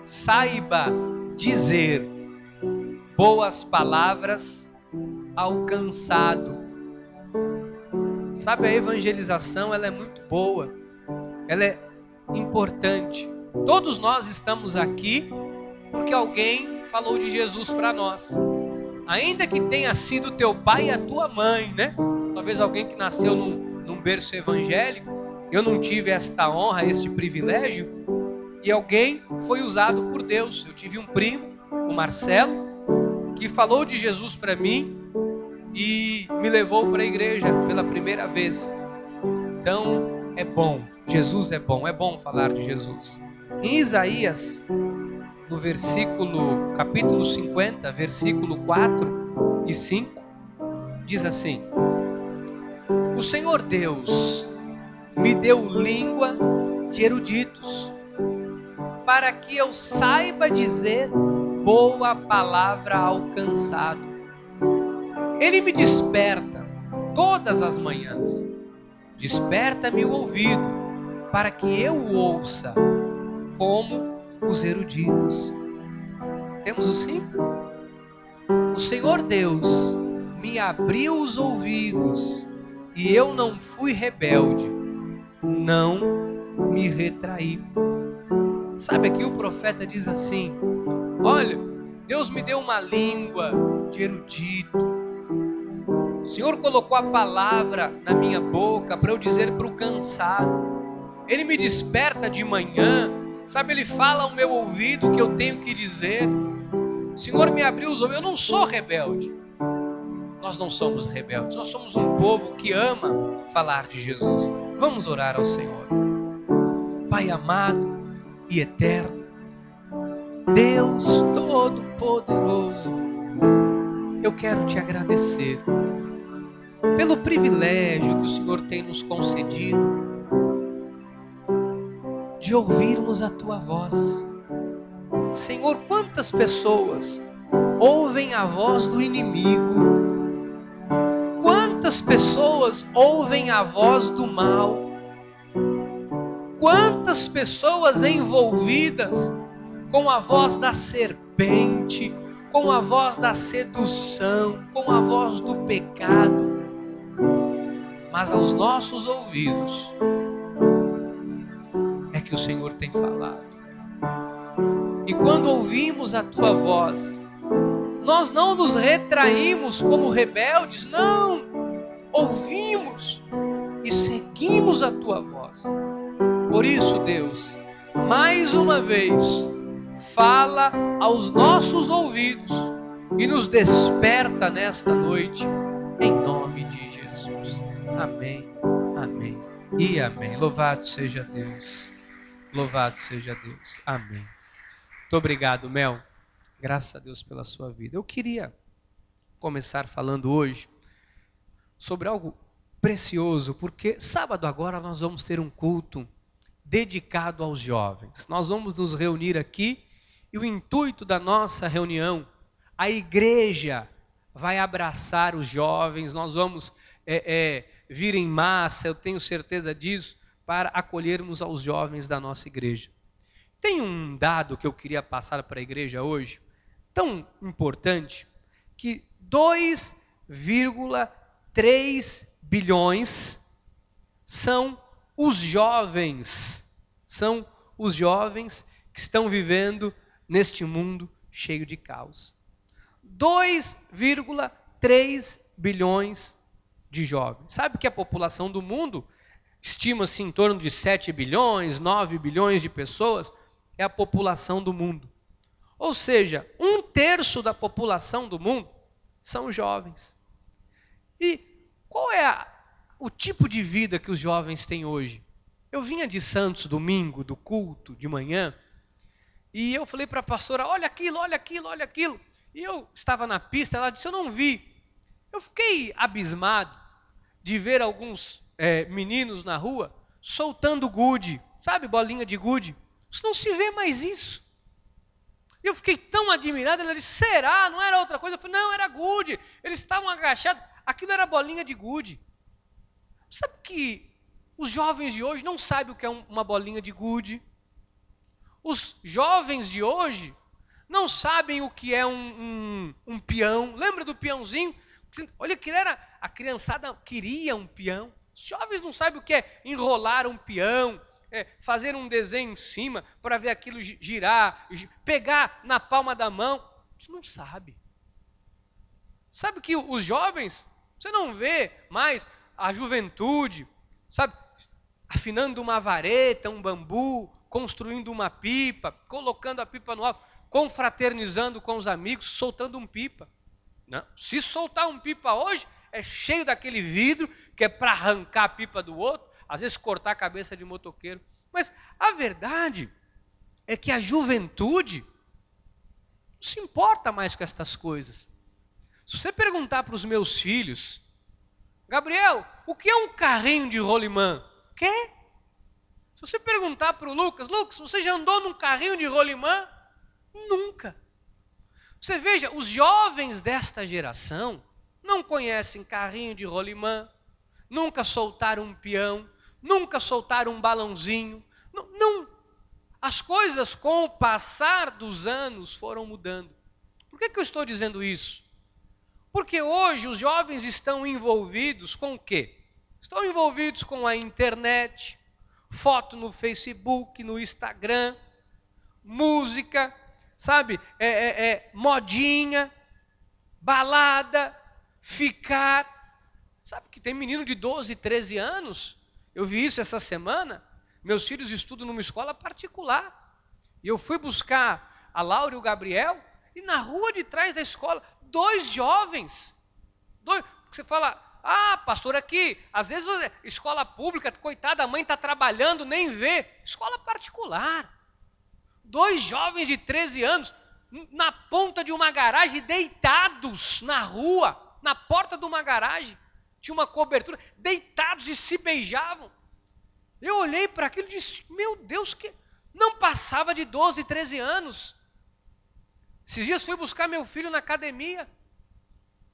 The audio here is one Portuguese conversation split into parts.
saiba dizer boas palavras ao cansado. Sabe, a evangelização, ela é muito boa, ela é importante. Todos nós estamos aqui porque alguém falou de Jesus para nós. Ainda que tenha sido teu pai e a tua mãe, né? Talvez alguém que nasceu num berço evangélico. Eu não tive esta honra, este privilégio. E alguém foi usado por Deus. Eu tive um primo, o Marcelo, que falou de Jesus para mim e me levou para a igreja pela primeira vez. Então, é bom. Jesus é bom falar de Jesus. Em Isaías, no capítulo 50, versículo 4 e 5, diz assim: O Senhor Deus me deu língua de eruditos, para que eu saiba dizer boa palavra ao cansado. Ele me desperta todas as manhãs, desperta-me o ouvido, para que eu o ouça como os eruditos. Temos o 5? O Senhor Deus me abriu os ouvidos e eu não fui rebelde, não me retraí. Sabe, aqui o profeta diz assim: olha, Deus me deu uma língua de erudito. O Senhor colocou a palavra na minha boca para eu dizer para o cansado. Ele me desperta de manhã, sabe, Ele fala ao meu ouvido o que eu tenho que dizer. O Senhor me abriu os ouvidos. Eu não sou rebelde. Nós não somos rebeldes. Nós somos um povo que ama falar de Jesus. Vamos orar ao Senhor. Pai amado e eterno, Deus Todo-Poderoso, eu quero te agradecer pelo privilégio que o Senhor tem nos concedido de ouvirmos a tua voz. Senhor, quantas pessoas ouvem a voz do inimigo? Quantas pessoas ouvem a voz do mal? Quantas pessoas envolvidas com a voz da serpente, com a voz da sedução, com a voz do pecado? Mas aos nossos ouvidos é que o Senhor tem falado. E quando ouvimos a tua voz, nós não nos retraímos como rebeldes, não. Ouvimos e seguimos a tua voz. Por isso, Deus, mais uma vez, fala aos nossos ouvidos e nos desperta nesta noite, em nome de Jesus. Amém, amém e amém. Louvado seja Deus. Louvado seja Deus. Amém. Muito obrigado, Mel. Graças a Deus pela sua vida. Eu queria começar falando hoje sobre algo precioso, porque sábado agora nós vamos ter um culto dedicado aos jovens. Nós vamos nos reunir aqui e o intuito da nossa reunião, a igreja vai abraçar os jovens, nós vamos vir em massa, eu tenho certeza disso, para acolhermos aos jovens da nossa igreja. Tem um dado que eu queria passar para a igreja hoje, tão importante, que 2,3 bilhões são os jovens que estão vivendo neste mundo cheio de caos. 2,3 bilhões de jovens. Sabe que a população do mundo estima-se em torno de 7 bilhões, 9 bilhões de pessoas, é a população do mundo. Ou seja, 1/3 da população do mundo são jovens. E qual é o tipo de vida que os jovens têm hoje? Eu vinha de Santos domingo, do culto de manhã, e eu falei para a pastora, olha aquilo, olha aquilo, olha aquilo. E eu estava na pista, ela disse, eu não vi. Eu fiquei abismado de ver alguns meninos na rua soltando gude, sabe, bolinha de gude. Isso não se vê mais isso. Eu fiquei tão admirado, ela disse, será? Não era outra coisa? Eu falei, não, era gude. Eles estavam agachados, aquilo era bolinha de gude. Sabe que os jovens de hoje não sabem o que é uma bolinha de gude? Os jovens de hoje não sabem o que é um peão. Lembra do peãozinho? Olha que a criançada queria um peão. Os jovens não sabem o que é enrolar um peão, fazer um desenho em cima para ver aquilo girar, pegar na palma da mão. Você não sabe. Sabe que os jovens, você não vê mais a juventude, sabe, afinando uma vareta, um bambu, construindo uma pipa, colocando a pipa no alto, confraternizando com os amigos, soltando um pipa. Não. Se soltar um pipa hoje, é cheio daquele vidro que é para arrancar a pipa do outro, às vezes cortar a cabeça de motoqueiro. Mas a verdade é que a juventude não se importa mais com estas coisas. Se você perguntar para os meus filhos, Gabriel, o que é um carrinho de rolimã? Quê? Se você perguntar para o Lucas, você já andou num carrinho de rolimã? Nunca. Você veja, os jovens desta geração não conhecem carrinho de rolimã, nunca soltaram um peão, nunca soltaram um balãozinho. Não. As coisas com o passar dos anos foram mudando. Por que eu estou dizendo isso? Porque hoje os jovens estão envolvidos com o quê? Estão envolvidos com a internet, foto no Facebook, no Instagram, música, sabe? Modinha, balada, ficar. Sabe que tem menino de 12, 13 anos? Eu vi isso essa semana. Meus filhos estudam numa escola particular. E eu fui buscar a Laura e o Gabriel, e na rua de trás da escola, 2 jovens. Você fala, pastor, aqui, às vezes escola pública, coitada, a mãe está trabalhando, nem vê. Escola particular. 2 jovens de 13 anos, na ponta de uma garagem, deitados na rua, na porta de uma garagem. Tinha uma cobertura, deitados e se beijavam. Eu olhei para aquilo e disse, meu Deus, que não passava de 12, 13 anos. Esses dias fui buscar meu filho na academia.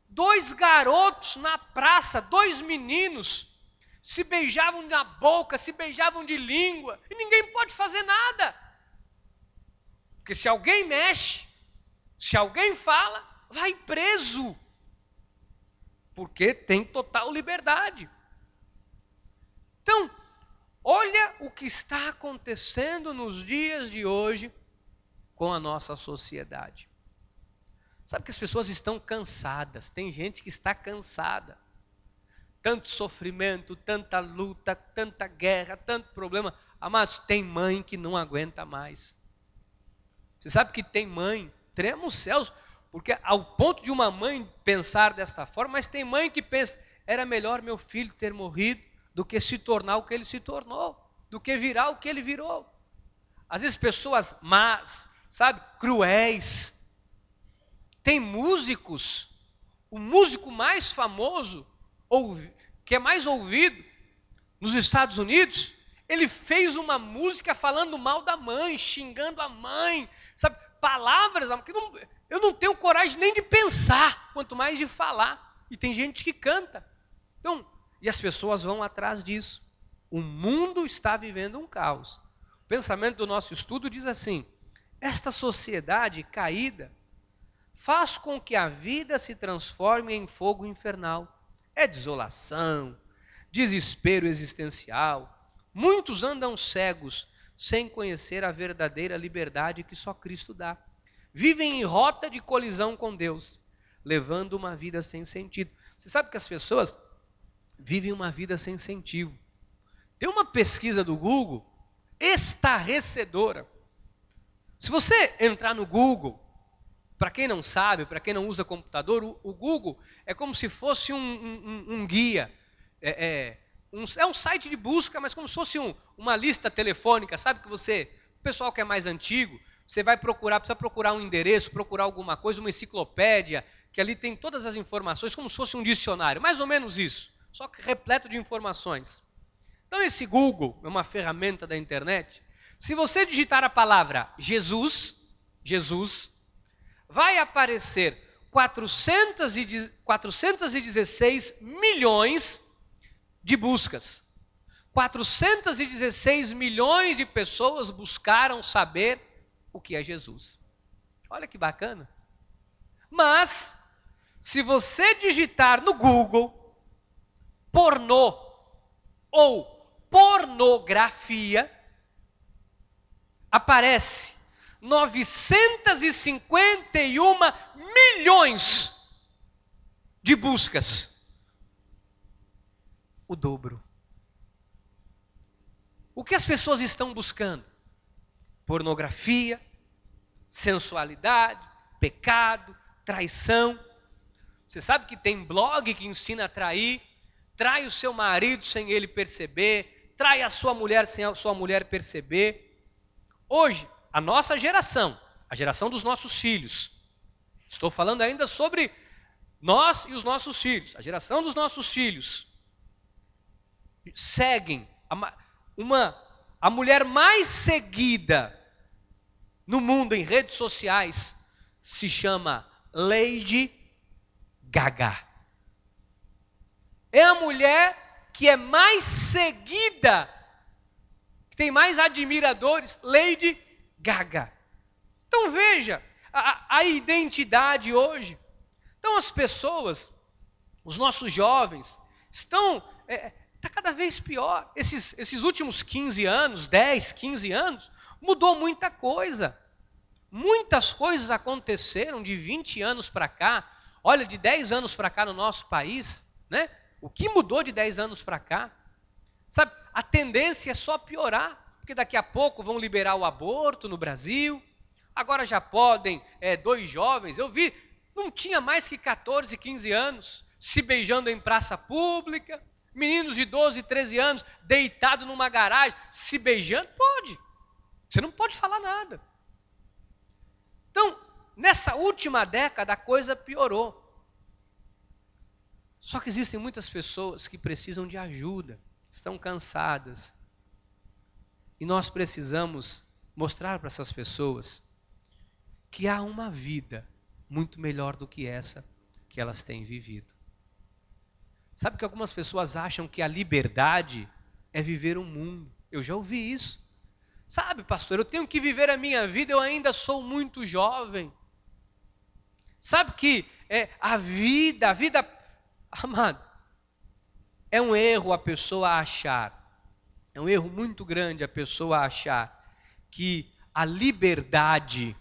2 garotos na praça, 2 meninos, se beijavam na boca, se beijavam de língua, e ninguém pode fazer nada. Porque se alguém mexe, se alguém fala, vai preso. Porque tem total liberdade. Então, olha o que está acontecendo nos dias de hoje com a nossa sociedade. Sabe que as pessoas estão cansadas, tem gente que está cansada. Tanto sofrimento, tanta luta, tanta guerra, tanto problema. Amados, tem mãe que não aguenta mais. Você sabe que tem mãe, trema os céus, porque ao ponto de uma mãe pensar desta forma, mas tem mãe que pensa, era melhor meu filho ter morrido do que se tornar o que ele se tornou, do que virar o que ele virou. Às vezes pessoas más, sabe, cruéis. Tem músicos, o músico mais famoso, que é mais ouvido nos Estados Unidos, ele fez uma música falando mal da mãe, xingando a mãe, sabe, palavras que eu não tenho coragem nem de pensar, quanto mais de falar. E tem gente que canta. Então, e as pessoas vão atrás disso. O mundo está vivendo um caos. O pensamento do nosso estudo diz assim, esta sociedade caída faz com que a vida se transforme em fogo infernal. É desolação, desespero existencial. Muitos andam cegos, sem conhecer a verdadeira liberdade que só Cristo dá. Vivem em rota de colisão com Deus, levando uma vida sem sentido. Você sabe que as pessoas vivem uma vida sem sentido. Tem uma pesquisa do Google estarrecedora. Se você entrar no Google, para quem não sabe, para quem não usa computador, o Google é como se fosse um guia. É um site de busca, mas como se fosse uma lista telefônica, sabe que o pessoal que é mais antigo, você vai procurar, precisa procurar um endereço, procurar alguma coisa, uma enciclopédia, que ali tem todas as informações, como se fosse um dicionário, mais ou menos isso, só que repleto de informações. Então esse Google é uma ferramenta da internet. Se você digitar a palavra Jesus, vai aparecer 416 milhões de buscas. 416 milhões de pessoas buscaram saber o que é Jesus. Olha que bacana. Mas, se você digitar no Google pornô ou pornografia, aparece 951 milhões de buscas. O dobro. O que as pessoas estão buscando? Pornografia, sensualidade, pecado, traição. Você sabe que tem blog que ensina a trair, trai o seu marido sem ele perceber, trai a sua mulher sem a sua mulher perceber. Hoje, a nossa geração, a geração dos nossos filhos, estou falando ainda sobre nós e os nossos filhos, a geração dos nossos filhos, seguem a mulher mais seguida no mundo em redes sociais, se chama Lady Gaga. É a mulher que é mais seguida, que tem mais admiradores, Lady Gaga. Então veja, a identidade hoje. Então as pessoas, os nossos jovens, está cada vez pior. Esses últimos 15 anos, 10, 15 anos, mudou muita coisa. Muitas coisas aconteceram de 20 anos para cá. Olha, de 10 anos para cá no nosso país, né? O que mudou de 10 anos para cá? Sabe, a tendência é só piorar. Porque daqui a pouco vão liberar o aborto no Brasil. Agora já podem, 2 jovens, eu vi, não tinha mais que 14, 15 anos, se beijando em praça pública. Meninos de 12, 13 anos, deitados numa garagem, se beijando, pode. Você não pode falar nada. Então, nessa última década, a coisa piorou. Só que existem muitas pessoas que precisam de ajuda, estão cansadas. E nós precisamos mostrar para essas pessoas que há uma vida muito melhor do que essa que elas têm vivido. Sabe que algumas pessoas acham que a liberdade é viver o mundo. Eu já ouvi isso. Sabe, pastor, eu tenho que viver a minha vida, eu ainda sou muito jovem. Sabe que a vida, amado, é um erro a pessoa achar, é um erro muito grande a pessoa achar que a liberdade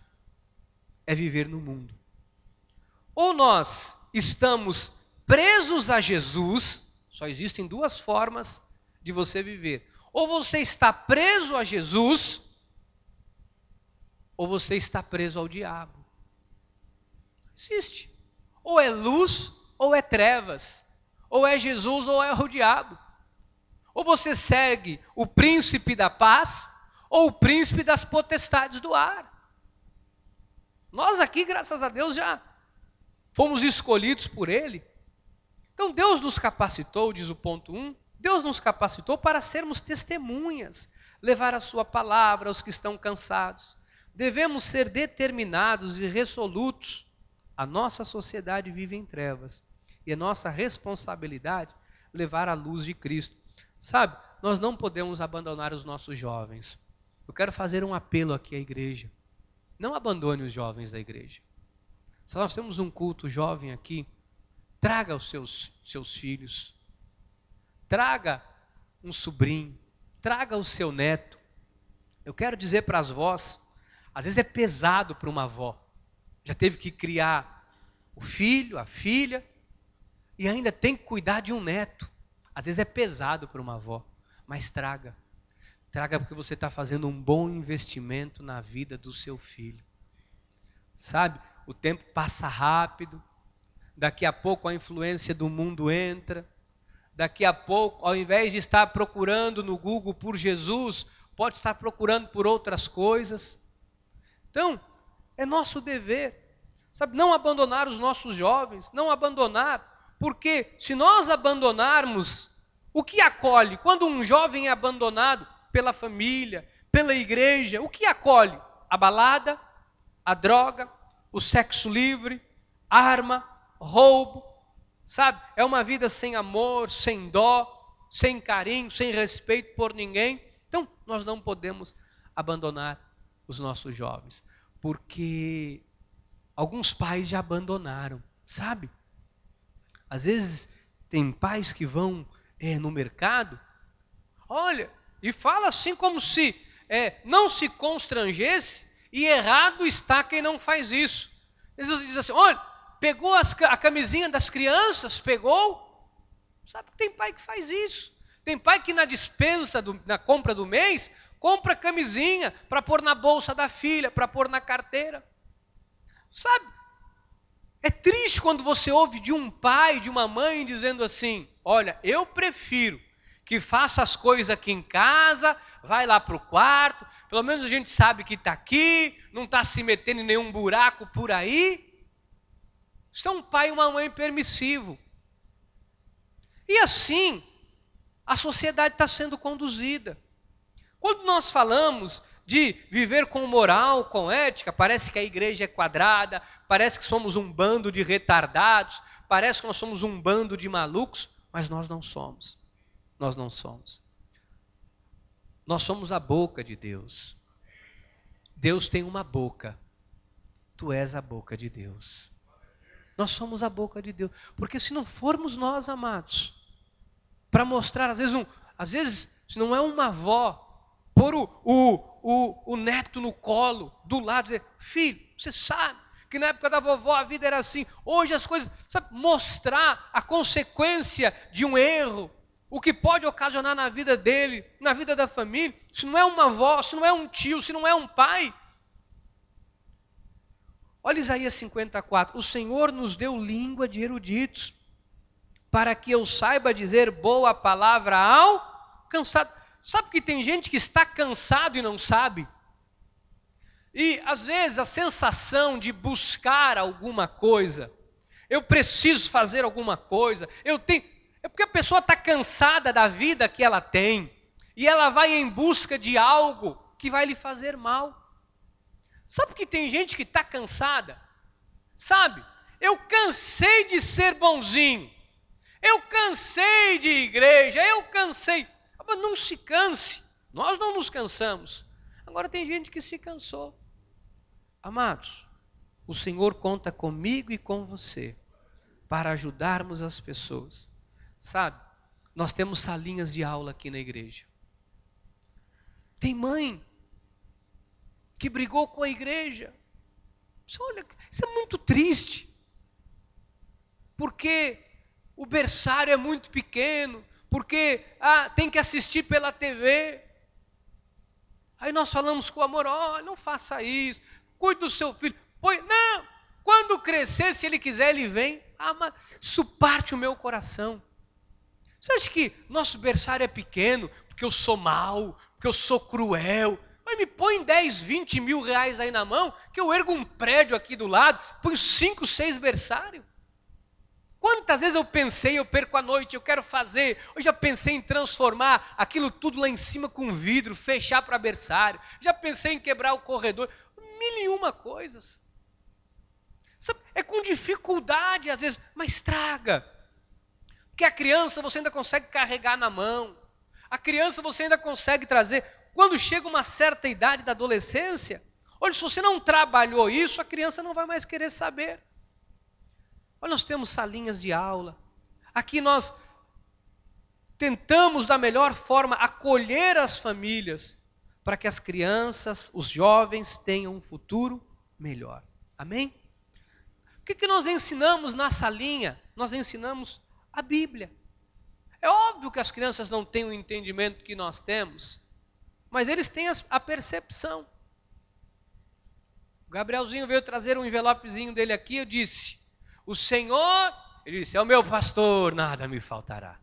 é viver no mundo. Ou nós estamos presos a Jesus, só existem 2 formas de você viver. Ou você está preso a Jesus, ou você está preso ao diabo. Existe. Ou é luz, ou é trevas. Ou é Jesus, ou é o diabo. Ou você segue o príncipe da paz, ou o príncipe das potestades do ar. Nós aqui, graças a Deus, já fomos escolhidos por Ele. Então Deus nos capacitou, diz o ponto 1, Deus nos capacitou para sermos testemunhas, levar a sua palavra aos que estão cansados. Devemos ser determinados e resolutos. A nossa sociedade vive em trevas e é nossa responsabilidade levar a luz de Cristo. Sabe, nós não podemos abandonar os nossos jovens. Eu quero fazer um apelo aqui à igreja. Não abandone os jovens da igreja. Se nós temos um culto jovem aqui, traga os seus filhos. Traga um sobrinho. Traga o seu neto. Eu quero dizer para as vós, às vezes é pesado para uma avó. Já teve que criar o filho, a filha, e ainda tem que cuidar de um neto. Às vezes é pesado para uma avó, mas traga. Traga porque você está fazendo um bom investimento na vida do seu filho. Sabe, o tempo passa rápido, daqui a pouco a influência do mundo entra, daqui a pouco, ao invés de estar procurando no Google por Jesus, pode estar procurando por outras coisas. Então, é nosso dever, sabe, não abandonar os nossos jovens, não abandonar, porque se nós abandonarmos, o que acolhe? Quando um jovem é abandonado pela família, pela igreja, o que acolhe? A balada, a droga, o sexo livre, arma, roubo, sabe? É uma vida sem amor, sem dó, sem carinho, sem respeito por ninguém. Então, nós não podemos abandonar os nossos jovens, porque alguns pais já abandonaram, sabe? Às vezes tem pais que vão no mercado, olha, e fala assim como se não se constrangesse, e errado está quem não faz isso. Jesus diz assim, olha, pegou a camisinha das crianças, pegou. Sabe que tem pai que faz isso. Tem pai que na dispensa, na compra do mês, compra camisinha para pôr na bolsa da filha, para pôr na carteira. Sabe? É triste quando você ouve de um pai, de uma mãe dizendo assim, olha, eu prefiro que faça as coisas aqui em casa, vai lá para o quarto, pelo menos a gente sabe que está aqui, não está se metendo em nenhum buraco por aí. Isso é um pai e uma mãe permissivo. E assim, a sociedade está sendo conduzida. Quando nós falamos de viver com moral, com ética, parece que a igreja é quadrada, parece que somos um bando de retardados, parece que nós somos um bando de malucos, mas nós não somos. Nós não somos. Nós somos a boca de Deus. Deus tem uma boca. Tu és a boca de Deus. Nós somos a boca de Deus. Porque se não formos nós, amados, para mostrar, às vezes, se não é uma avó, pôr o neto no colo, do lado, dizer, filho, você sabe que na época da vovó a vida era assim. Hoje as coisas, sabe, mostrar a consequência de um erro, o que pode ocasionar na vida dele, na vida da família. Se não é uma avó, se não é um tio, se não é um pai. Olha Isaías 54. O Senhor nos deu língua de eruditos, para que eu saiba dizer boa palavra ao cansado. Sabe que tem gente que está cansado e não sabe? E às vezes a sensação de buscar alguma coisa, eu preciso fazer alguma coisa, é porque a pessoa está cansada da vida que ela tem, e ela vai em busca de algo que vai lhe fazer mal. Sabe que tem gente que está cansada? Sabe? Eu cansei de ser bonzinho, eu cansei de igreja, eu cansei. Mas não se canse, nós não nos cansamos. Agora tem gente que se cansou. Amados, o Senhor conta comigo e com você para ajudarmos as pessoas. Sabe, nós temos salinhas de aula aqui na igreja. Tem mãe que brigou com a igreja. Olha, isso é muito triste. Porque o berçário é muito pequeno, porque tem que assistir pela TV. Aí nós falamos com amor, não faça isso, cuide do seu filho. Não, quando crescer, se ele quiser, ele vem. Mas isso parte o meu coração. Você acha que nosso berçário é pequeno porque eu sou mau, porque eu sou cruel? Mas me põe 10, 20 mil reais aí na mão, que eu ergo um prédio aqui do lado, põe 5, 6 berçários. Quantas vezes eu pensei, eu perco a noite, eu quero fazer, eu já pensei em transformar aquilo tudo lá em cima com vidro, fechar para berçário, já pensei em quebrar o corredor, 1001 coisas. Sabe, é com dificuldade às vezes, mas traga. Porque a criança você ainda consegue carregar na mão, a criança você ainda consegue trazer. Quando chega uma certa idade da adolescência, olha, se você não trabalhou isso, a criança não vai mais querer saber. Olha, nós temos salinhas de aula. Aqui nós tentamos da melhor forma acolher as famílias para que as crianças, os jovens tenham um futuro melhor. Amém? O que nós ensinamos na salinha? Nós ensinamos a Bíblia. É óbvio que as crianças não têm o entendimento que nós temos, mas eles têm a percepção. O Gabrielzinho veio trazer um envelopezinho dele aqui, eu disse, o Senhor, ele disse, é o meu pastor, nada me faltará.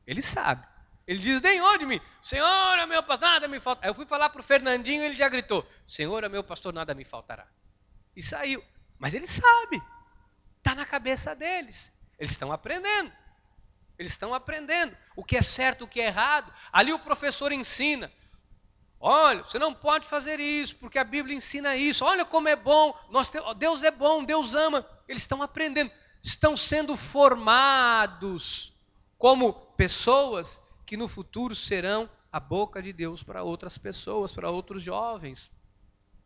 Ele sabe. Ele desdenhou de mim. Senhor é meu pastor, nada me faltará. Aí eu fui falar para o Fernandinho, ele já gritou, Senhor é meu pastor, nada me faltará. E saiu. Mas ele sabe. Está na cabeça deles. Eles estão aprendendo. Eles estão aprendendo. O que é certo, o que é errado. Ali o professor ensina. Olha, você não pode fazer isso, porque a Bíblia ensina isso. Olha como é bom. Deus é bom, Deus ama. Eles estão aprendendo. Estão sendo formados como pessoas que no futuro serão a boca de Deus para outras pessoas, para outros jovens.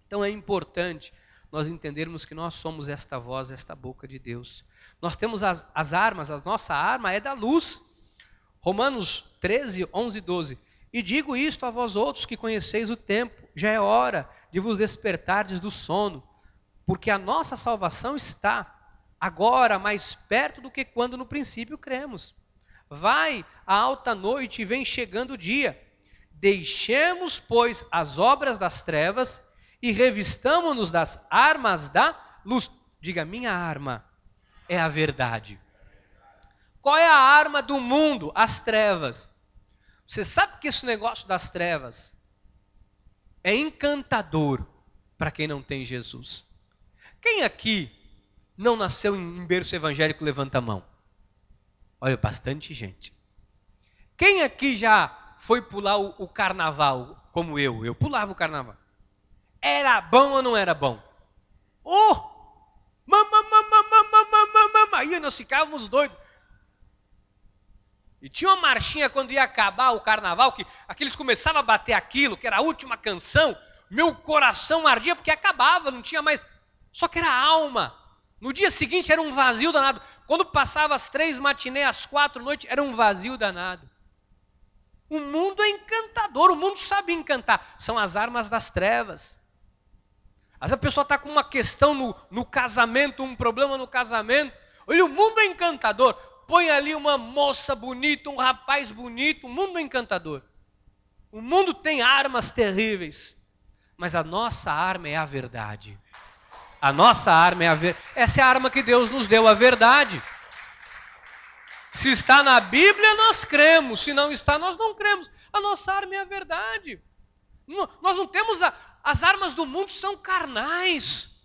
Então é importante nós entendermos que nós somos esta voz, esta boca de Deus. Nós temos as armas, a nossa arma é da luz. Romanos 13, 11 e 12. E digo isto a vós outros que conheceis o tempo, já é hora de vos despertardes do sono, porque a nossa salvação está agora mais perto do que quando no princípio cremos. Vai a alta noite e vem chegando o dia. Deixemos, pois, as obras das trevas e revistamo-nos das armas da luz. Diga, minha arma é a verdade. Qual é a arma do mundo? As trevas. Você sabe que esse negócio das trevas é encantador para quem não tem Jesus. Quem aqui não nasceu em berço evangélico, levanta a mão. Olha, bastante gente. Quem aqui já foi pular o carnaval, como eu? Eu pulava o carnaval. Era bom ou não era bom? Aí nós ficávamos doidos. E tinha uma marchinha quando ia acabar o carnaval, que aqueles começavam a bater aquilo, que era a última canção, meu coração ardia porque acabava, não tinha mais. Só que era alma. No dia seguinte era um vazio danado. Quando passava as 3 matinês, às 4 noites, era um vazio danado. O mundo é encantador, o mundo sabe encantar. São as armas das trevas. Às vezes a pessoa está com uma questão no casamento, um problema no casamento. Olha, o mundo é encantador. Põe ali uma moça bonita, um rapaz bonito, o mundo é encantador. O mundo tem armas terríveis, mas a nossa arma é a verdade. A nossa arma é a verdade. Essa é a arma que Deus nos deu, a verdade. Se está na Bíblia, nós cremos. Se não está, nós não cremos. A nossa arma é a verdade. Nós não temos... As armas do mundo são carnais.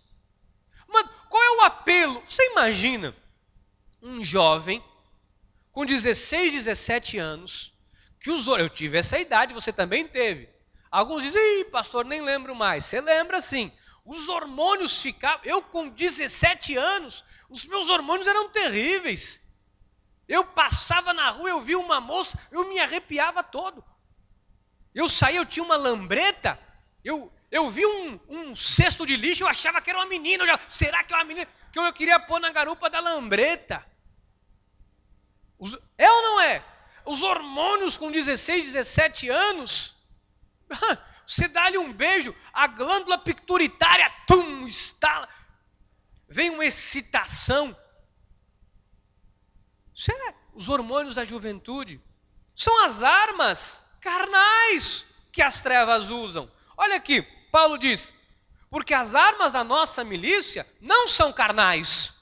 Mas qual é o apelo? Você imagina um jovem com 16, 17 anos, que usou... Eu tive essa idade, você também teve. Alguns dizem, pastor, nem lembro mais. Você lembra sim. Os hormônios ficavam... Eu com 17 anos, os meus hormônios eram terríveis. Eu passava na rua, eu via uma moça, eu me arrepiava todo. Eu saía, eu tinha uma lambreta, eu vi um cesto de lixo, eu achava que era uma menina. Será que é uma menina que eu queria pôr na garupa da lambreta? É ou não é? Os hormônios com 16, 17 anos... Você dá-lhe um beijo, a glândula pituitária, estala. Vem uma excitação. Isso é os hormônios da juventude. São as armas carnais que as trevas usam. Olha aqui, Paulo diz, porque as armas da nossa milícia não são carnais,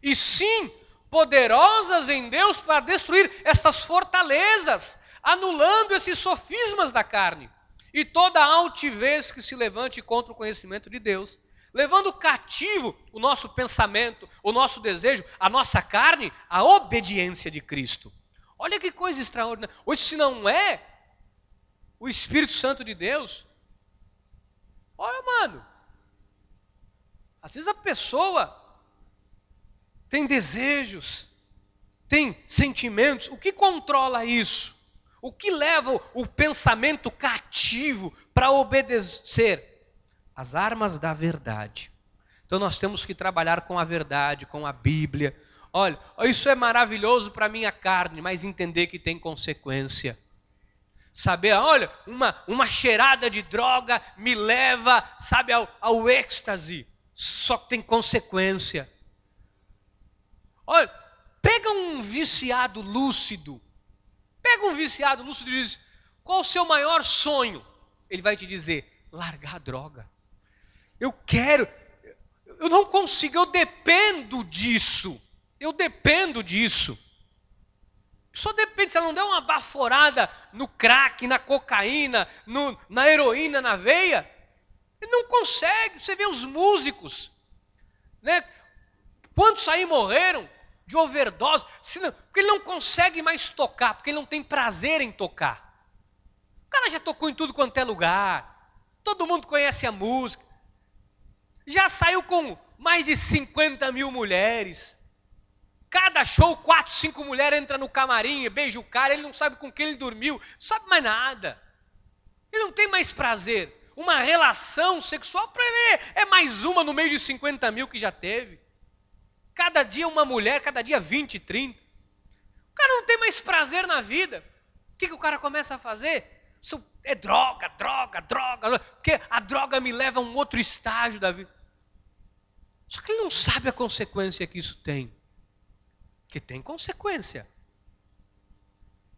e sim poderosas em Deus para destruir estas fortalezas, anulando esses sofismas da carne. E toda altivez que se levante contra o conhecimento de Deus, levando cativo o nosso pensamento, o nosso desejo, a nossa carne, à obediência de Cristo. Olha que coisa extraordinária. Hoje, se não é o Espírito Santo de Deus, olha, mano, às vezes a pessoa tem desejos, tem sentimentos. O que controla isso? O que leva o pensamento cativo para obedecer? As armas da verdade. Então nós temos que trabalhar com a verdade, com a Bíblia. Olha, isso é maravilhoso para a minha carne, mas entender que tem consequência. Saber, olha, uma cheirada de droga me leva, sabe, ao êxtase. Só que tem consequência. Olha, pega um viciado lúcido. Pega um viciado lúcido e diz, qual o seu maior sonho? Ele vai te dizer, largar a droga. Eu não consigo, eu dependo disso. Só depende, se ela não der uma baforada no crack, na cocaína, na heroína, na veia, ele não consegue. Você vê os músicos, né? Quantos aí morreram de overdose? Porque ele não consegue mais tocar, porque ele não tem prazer em tocar. O cara já tocou em tudo quanto é lugar, todo mundo conhece a música, já saiu com mais de 50 mil mulheres. Cada show, 4, 5 mulheres entram no camarim, beija o cara, ele não sabe com quem ele dormiu, não sabe mais nada. Ele não tem mais prazer. Uma relação sexual para ele é mais uma no meio de 50 mil que já teve. Cada dia uma mulher, cada dia 20, 30. O cara não tem mais prazer na vida. O que o cara começa a fazer? É droga. Porque a droga me leva a um outro estágio da vida. Só que ele não sabe a consequência que isso tem. Que tem consequência.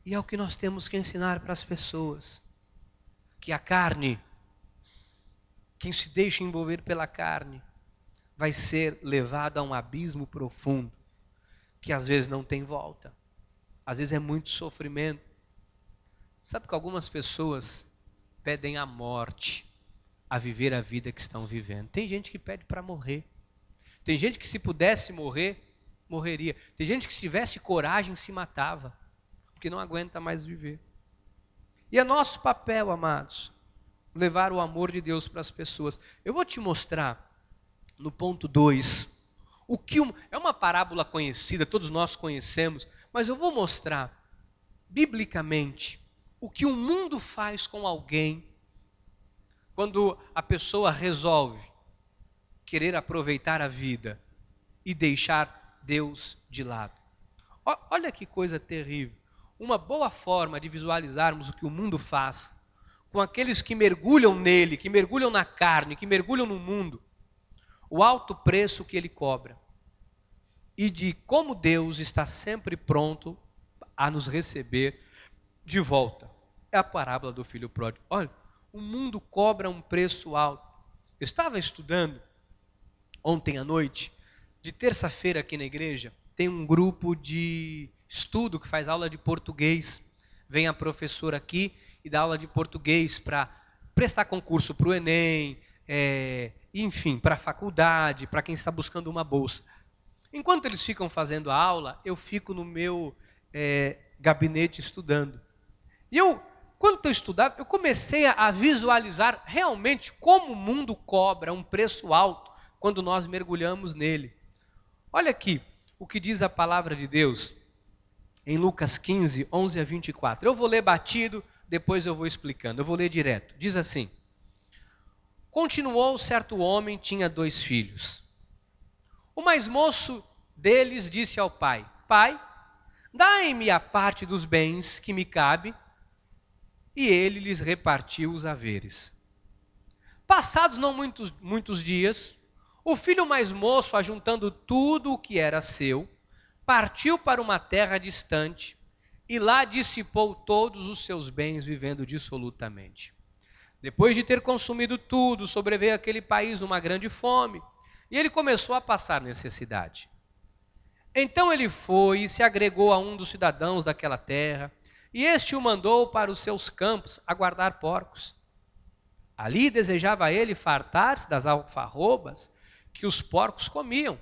E é o que nós temos que ensinar para as pessoas. Que a carne, quem se deixa envolver pela carne, vai ser levado a um abismo profundo, que às vezes não tem volta. Às vezes é muito sofrimento. Sabe que algumas pessoas pedem a morte a viver a vida que estão vivendo. Tem gente que pede para morrer. Tem gente que se pudesse morrer, morreria. Tem gente que se tivesse coragem se matava, porque não aguenta mais viver. E é nosso papel, amados, levar o amor de Deus para as pessoas. Eu vou te mostrar no ponto 2, é uma parábola conhecida, todos nós conhecemos, mas eu vou mostrar, biblicamente, o que o mundo faz com alguém quando a pessoa resolve querer aproveitar a vida e deixar Deus de lado. Olha que coisa terrível. Uma boa forma de visualizarmos o que o mundo faz com aqueles que mergulham nele, que mergulham na carne, que mergulham no mundo, o alto preço que ele cobra e de como Deus está sempre pronto a nos receber de volta. É a parábola do filho pródigo. Olha, o mundo cobra um preço alto. Eu estava estudando ontem à noite, de terça-feira aqui na igreja, tem um grupo de estudo que faz aula de português. Vem a professora aqui e dá aula de português para prestar concurso para o Enem, enfim, para a faculdade, para quem está buscando uma bolsa. Enquanto eles ficam fazendo a aula, eu fico no meu gabinete estudando. E quando eu estudava, eu comecei a visualizar realmente como o mundo cobra um preço alto quando nós mergulhamos nele. Olha aqui o que diz a palavra de Deus em Lucas 15, 11 a 24. Eu vou ler batido, depois eu vou explicando. Eu vou ler direto. Diz assim: Continuou, certo homem tinha 2 filhos. O mais moço deles disse ao pai: Pai, dai-me a parte dos bens que me cabe. E ele lhes repartiu os haveres. Passados não muitos dias, o filho mais moço, ajuntando tudo o que era seu, partiu para uma terra distante e lá dissipou todos os seus bens, vivendo dissolutamente. Depois de ter consumido tudo, sobreveio àquele país uma grande fome e ele começou a passar necessidade. Então ele foi e se agregou a um dos cidadãos daquela terra, e este o mandou para os seus campos a guardar porcos. Ali desejava ele fartar-se das alfarrobas que os porcos comiam,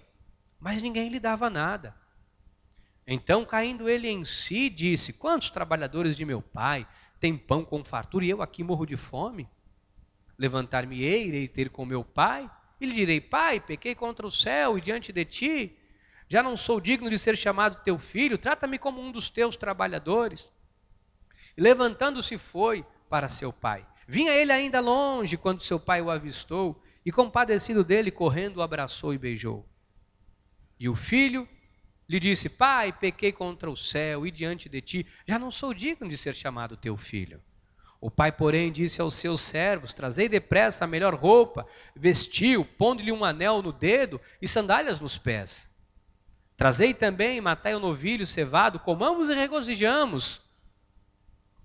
mas ninguém lhe dava nada. Então, caindo ele em si, disse: Quantos trabalhadores de meu pai têm pão com fartura e eu aqui morro de fome? Levantar-me-ei, irei ter com meu pai, e lhe direi: Pai, pequei contra o céu e diante de ti, já não sou digno de ser chamado teu filho, trata-me como um dos teus trabalhadores. E levantando-se foi para seu pai. Vinha ele ainda longe quando seu pai o avistou, e compadecido dele, correndo, o abraçou e beijou. E o filho lhe disse: Pai, pequei contra o céu e diante de ti, já não sou digno de ser chamado teu filho. O pai, porém, disse aos seus servos: Trazei depressa a melhor roupa, vestiu, pondo-lhe um anel no dedo e sandálias nos pés. Trazei também, matai o novilho cevado, comamos e regozijamos,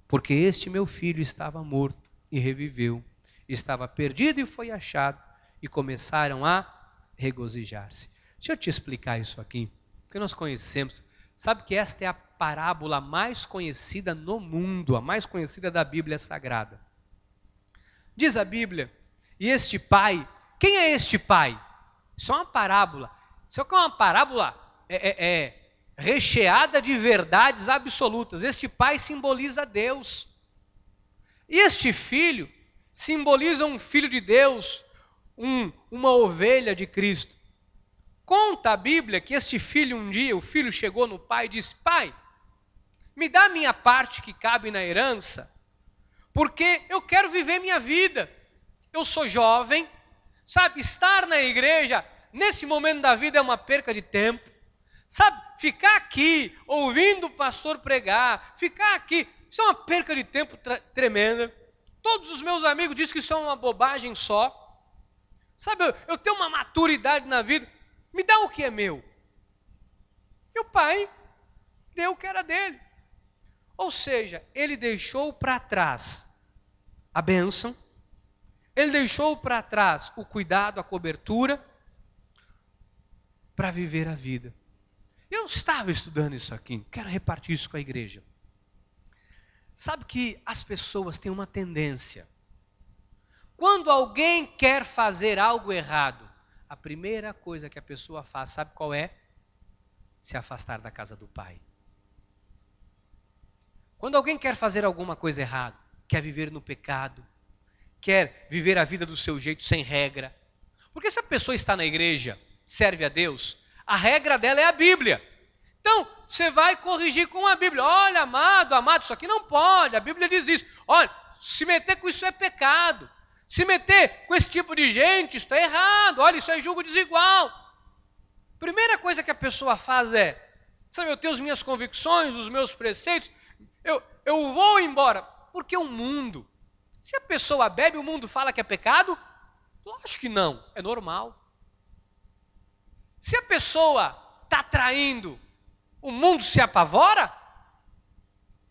porque este meu filho estava morto e reviveu, estava perdido e foi achado, e começaram a regozijar-se. Deixa eu te explicar isso aqui, porque nós conhecemos. Sabe que esta é a parábola mais conhecida no mundo, a mais conhecida da Bíblia Sagrada. Diz a Bíblia, e este pai, quem é este pai? Isso é uma parábola. Isso é uma parábola recheada de verdades absolutas. Este pai simboliza Deus. E este filho simboliza um filho de Deus, uma ovelha de Cristo. Conta a Bíblia que este filho um dia, o filho chegou no pai e disse: pai, me dá a minha parte que cabe na herança, porque eu quero viver minha vida. Eu sou jovem, sabe, estar na igreja nesse momento da vida é uma perca de tempo. Sabe, ficar aqui ouvindo o pastor pregar, ficar aqui, isso é uma perca de tempo tremenda. Todos os meus amigos dizem que isso é uma bobagem só. Sabe, eu tenho uma maturidade na vida, me dá o que é meu. E o pai deu o que era dele. Ou seja, ele deixou para trás a bênção, ele deixou para trás o cuidado, a cobertura, para viver a vida. Eu estava estudando isso aqui, quero repartir isso com a igreja. Sabe que as pessoas têm uma tendência. Quando alguém quer fazer algo errado, a primeira coisa que a pessoa faz, sabe qual é? Se afastar da casa do pai. Quando alguém quer fazer alguma coisa errada, quer viver no pecado, quer viver a vida do seu jeito, sem regra. Porque se a pessoa está na igreja, serve a Deus, a regra dela é a Bíblia. Então, você vai corrigir com a Bíblia. Olha, amado, isso aqui não pode. A Bíblia diz isso. Olha, se meter com isso é pecado. Se meter com esse tipo de gente, isso está errado. Olha, isso é julgo desigual. Primeira coisa que a pessoa faz é, sabe, eu tenho as minhas convicções, os meus preceitos, eu vou embora. Porque o mundo, se a pessoa bebe, o mundo fala que é pecado? Lógico que não, é normal. Se a pessoa está traindo, o mundo se apavora?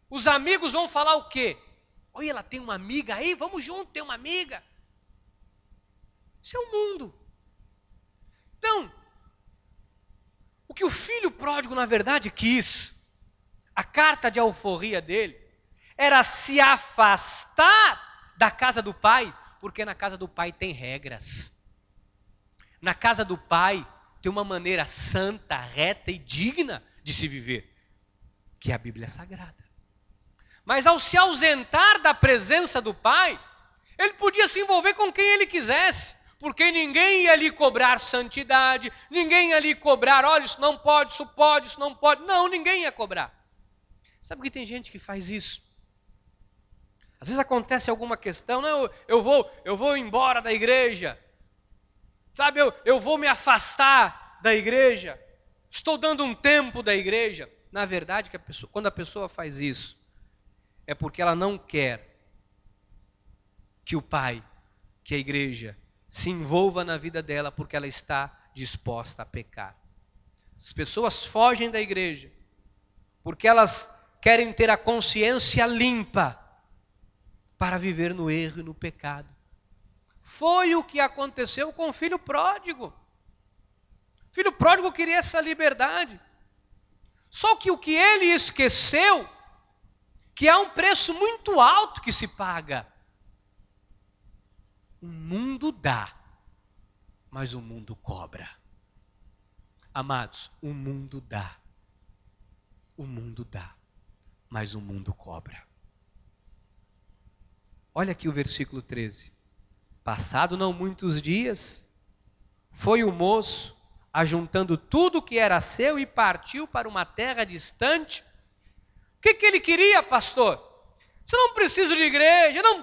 Os amigos vão falar o quê? Olha, ela tem uma amiga aí, vamos junto, tem uma amiga. Isso é o mundo. Então, o que o filho pródigo na verdade quis, a carta de alforria dele, era se afastar da casa do pai, porque na casa do pai tem regras. Na casa do pai tem uma maneira santa, reta e digna de se viver, que é a Bíblia Sagrada. Mas ao se ausentar da presença do pai, ele podia se envolver com quem ele quisesse, porque ninguém ia lhe cobrar santidade, ninguém ia lhe cobrar, olha, isso não pode, isso não pode. Não, ninguém ia cobrar. Sabe que tem gente que faz isso? Às vezes acontece alguma questão, não, eu vou embora da igreja, sabe, eu vou me afastar da igreja, estou dando um tempo da igreja. Na verdade, quando a pessoa faz isso, é porque ela não quer que o pai, que a igreja, se envolva na vida dela, porque ela está disposta a pecar. As pessoas fogem da igreja porque elas querem ter a consciência limpa para viver no erro e no pecado. Foi o que aconteceu com o filho pródigo. O filho pródigo queria essa liberdade. Só que o que ele esqueceu, que há um preço muito alto que se paga. O mundo dá, mas o mundo cobra. Amados, o mundo dá. O mundo dá, mas o mundo cobra. Olha aqui o versículo 13. Passado não muitos dias, foi o moço, ajuntando tudo que era seu e partiu para uma terra distante. O que ele queria, pastor? Eu não preciso de igreja, eu não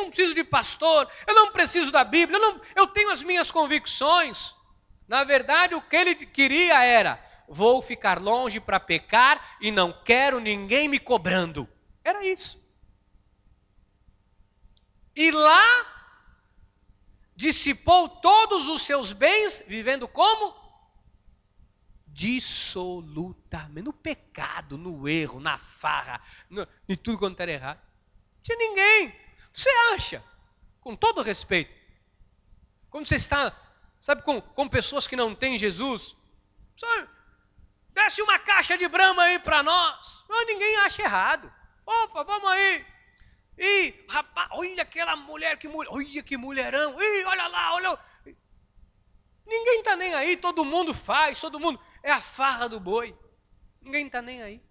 preciso de pastor, eu não preciso da Bíblia, eu tenho as minhas convicções. Na verdade, o que ele queria era, vou ficar longe para pecar e não quero ninguém me cobrando. Era isso. E lá, dissipou todos os seus bens, vivendo como? Dissolutamente, no pecado, no erro, na farra, em tudo quanto era errado. Não tinha ninguém. Você acha, com todo respeito, quando você está, sabe, com pessoas que não têm Jesus, sabe, desce uma caixa de Brahma aí para nós. Não, ninguém acha errado. Opa, vamos aí. E, rapaz, olha aquela mulher, olha que mulherão. Ih, olha lá, olha. Ninguém está nem aí, todo mundo faz, todo mundo. É a farra do boi. Ninguém está nem aí.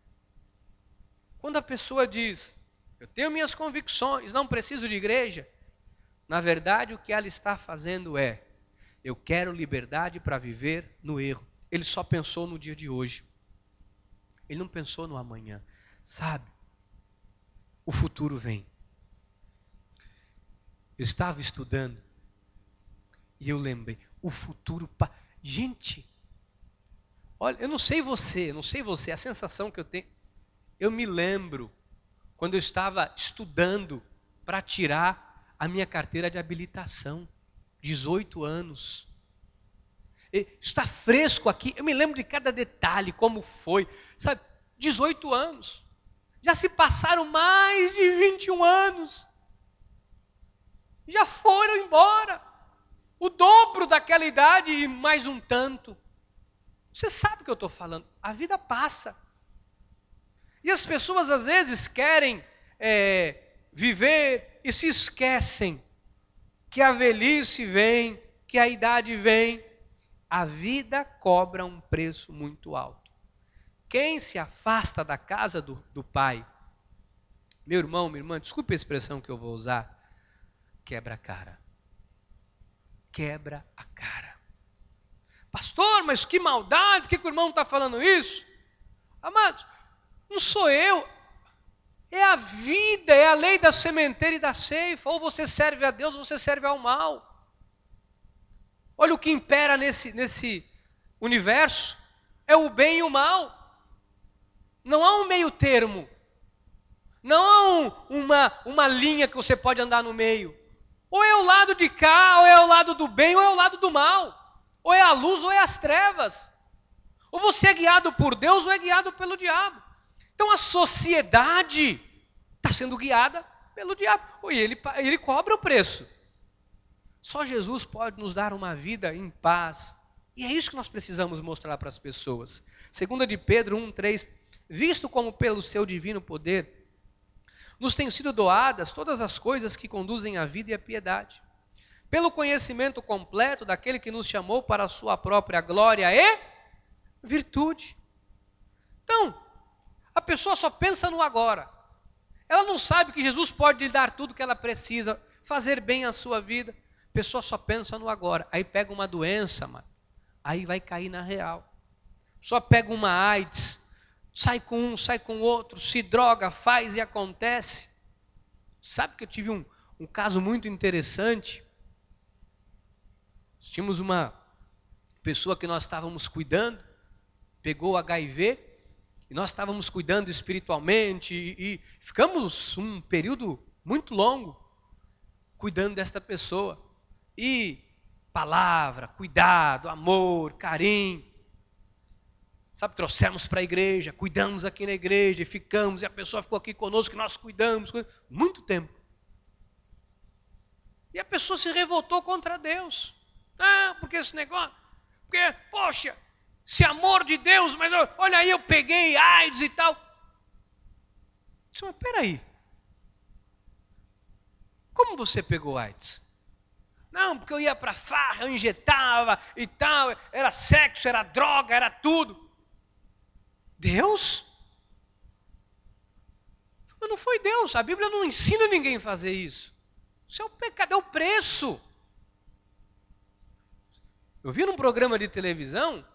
Quando a pessoa diz, eu tenho minhas convicções, não preciso de igreja, na verdade o que ela está fazendo é, eu quero liberdade para viver no erro. Ele só pensou no dia de hoje. Ele não pensou no amanhã. Sabe, o futuro vem. Eu estava estudando e eu lembrei, o futuro... Gente, olha, eu não sei você, a sensação que eu tenho... Eu me lembro quando eu estava estudando para tirar a minha carteira de habilitação. 18 anos. Está fresco aqui, eu me lembro de cada detalhe, como foi. Sabe, 18 anos. Já se passaram mais de 21 anos. Já foram embora. O dobro daquela idade e mais um tanto. Você sabe o que eu estou falando. A vida passa. E as pessoas às vezes querem viver e se esquecem que a velhice vem, que a idade vem. A vida cobra um preço muito alto. Quem se afasta da casa do pai, meu irmão, minha irmã, desculpe a expressão que eu vou usar, quebra a cara. Quebra a cara. Pastor, mas que maldade, por que o irmão está falando isso? Amados, não sou eu, é a vida, é a lei da sementeira e da ceifa. Ou você serve a Deus, ou você serve ao mal. Olha o que impera nesse universo, é o bem e o mal. Não há um meio termo. Não há uma linha que você pode andar no meio. Ou é o lado de cá, ou é o lado do bem, ou é o lado do mal. Ou é a luz, ou é as trevas. Ou você é guiado por Deus, ou é guiado pelo diabo. Então a sociedade está sendo guiada pelo diabo. E ele cobra o preço. Só Jesus pode nos dar uma vida em paz. E é isso que nós precisamos mostrar para as pessoas. 2 de Pedro 1,3. Visto como pelo seu divino poder nos têm sido doadas todas as coisas que conduzem à vida e à piedade, pelo conhecimento completo daquele que nos chamou para a sua própria glória e virtude. Então, a pessoa só pensa no agora. Ela não sabe que Jesus pode lhe dar tudo que ela precisa, fazer bem a sua vida. A pessoa só pensa no agora. Aí pega uma doença, mano. Aí vai cair na real. Só pega uma AIDS, sai com um, sai com o outro, se droga, faz e acontece. Sabe que eu tive um caso muito interessante? Tínhamos uma pessoa que nós estávamos cuidando, pegou HIV, e nós estávamos cuidando espiritualmente, e ficamos um período muito longo cuidando desta pessoa. E palavra, cuidado, amor, carinho. Sabe, trouxemos para a igreja, cuidamos aqui na igreja, e ficamos, e a pessoa ficou aqui conosco, que nós cuidamos, muito tempo. E a pessoa se revoltou contra Deus. Ah, porque esse negócio, porque, poxa, esse amor de Deus, mas olha aí, eu peguei AIDS e tal. Disse, mas peraí, como você pegou AIDS? Não, porque eu ia para farra, eu injetava e tal, era sexo, era droga, era tudo. Deus? Mas não foi Deus, a Bíblia não ensina ninguém a fazer isso. Isso é o pecado, é o preço. Eu vi num programa de televisão,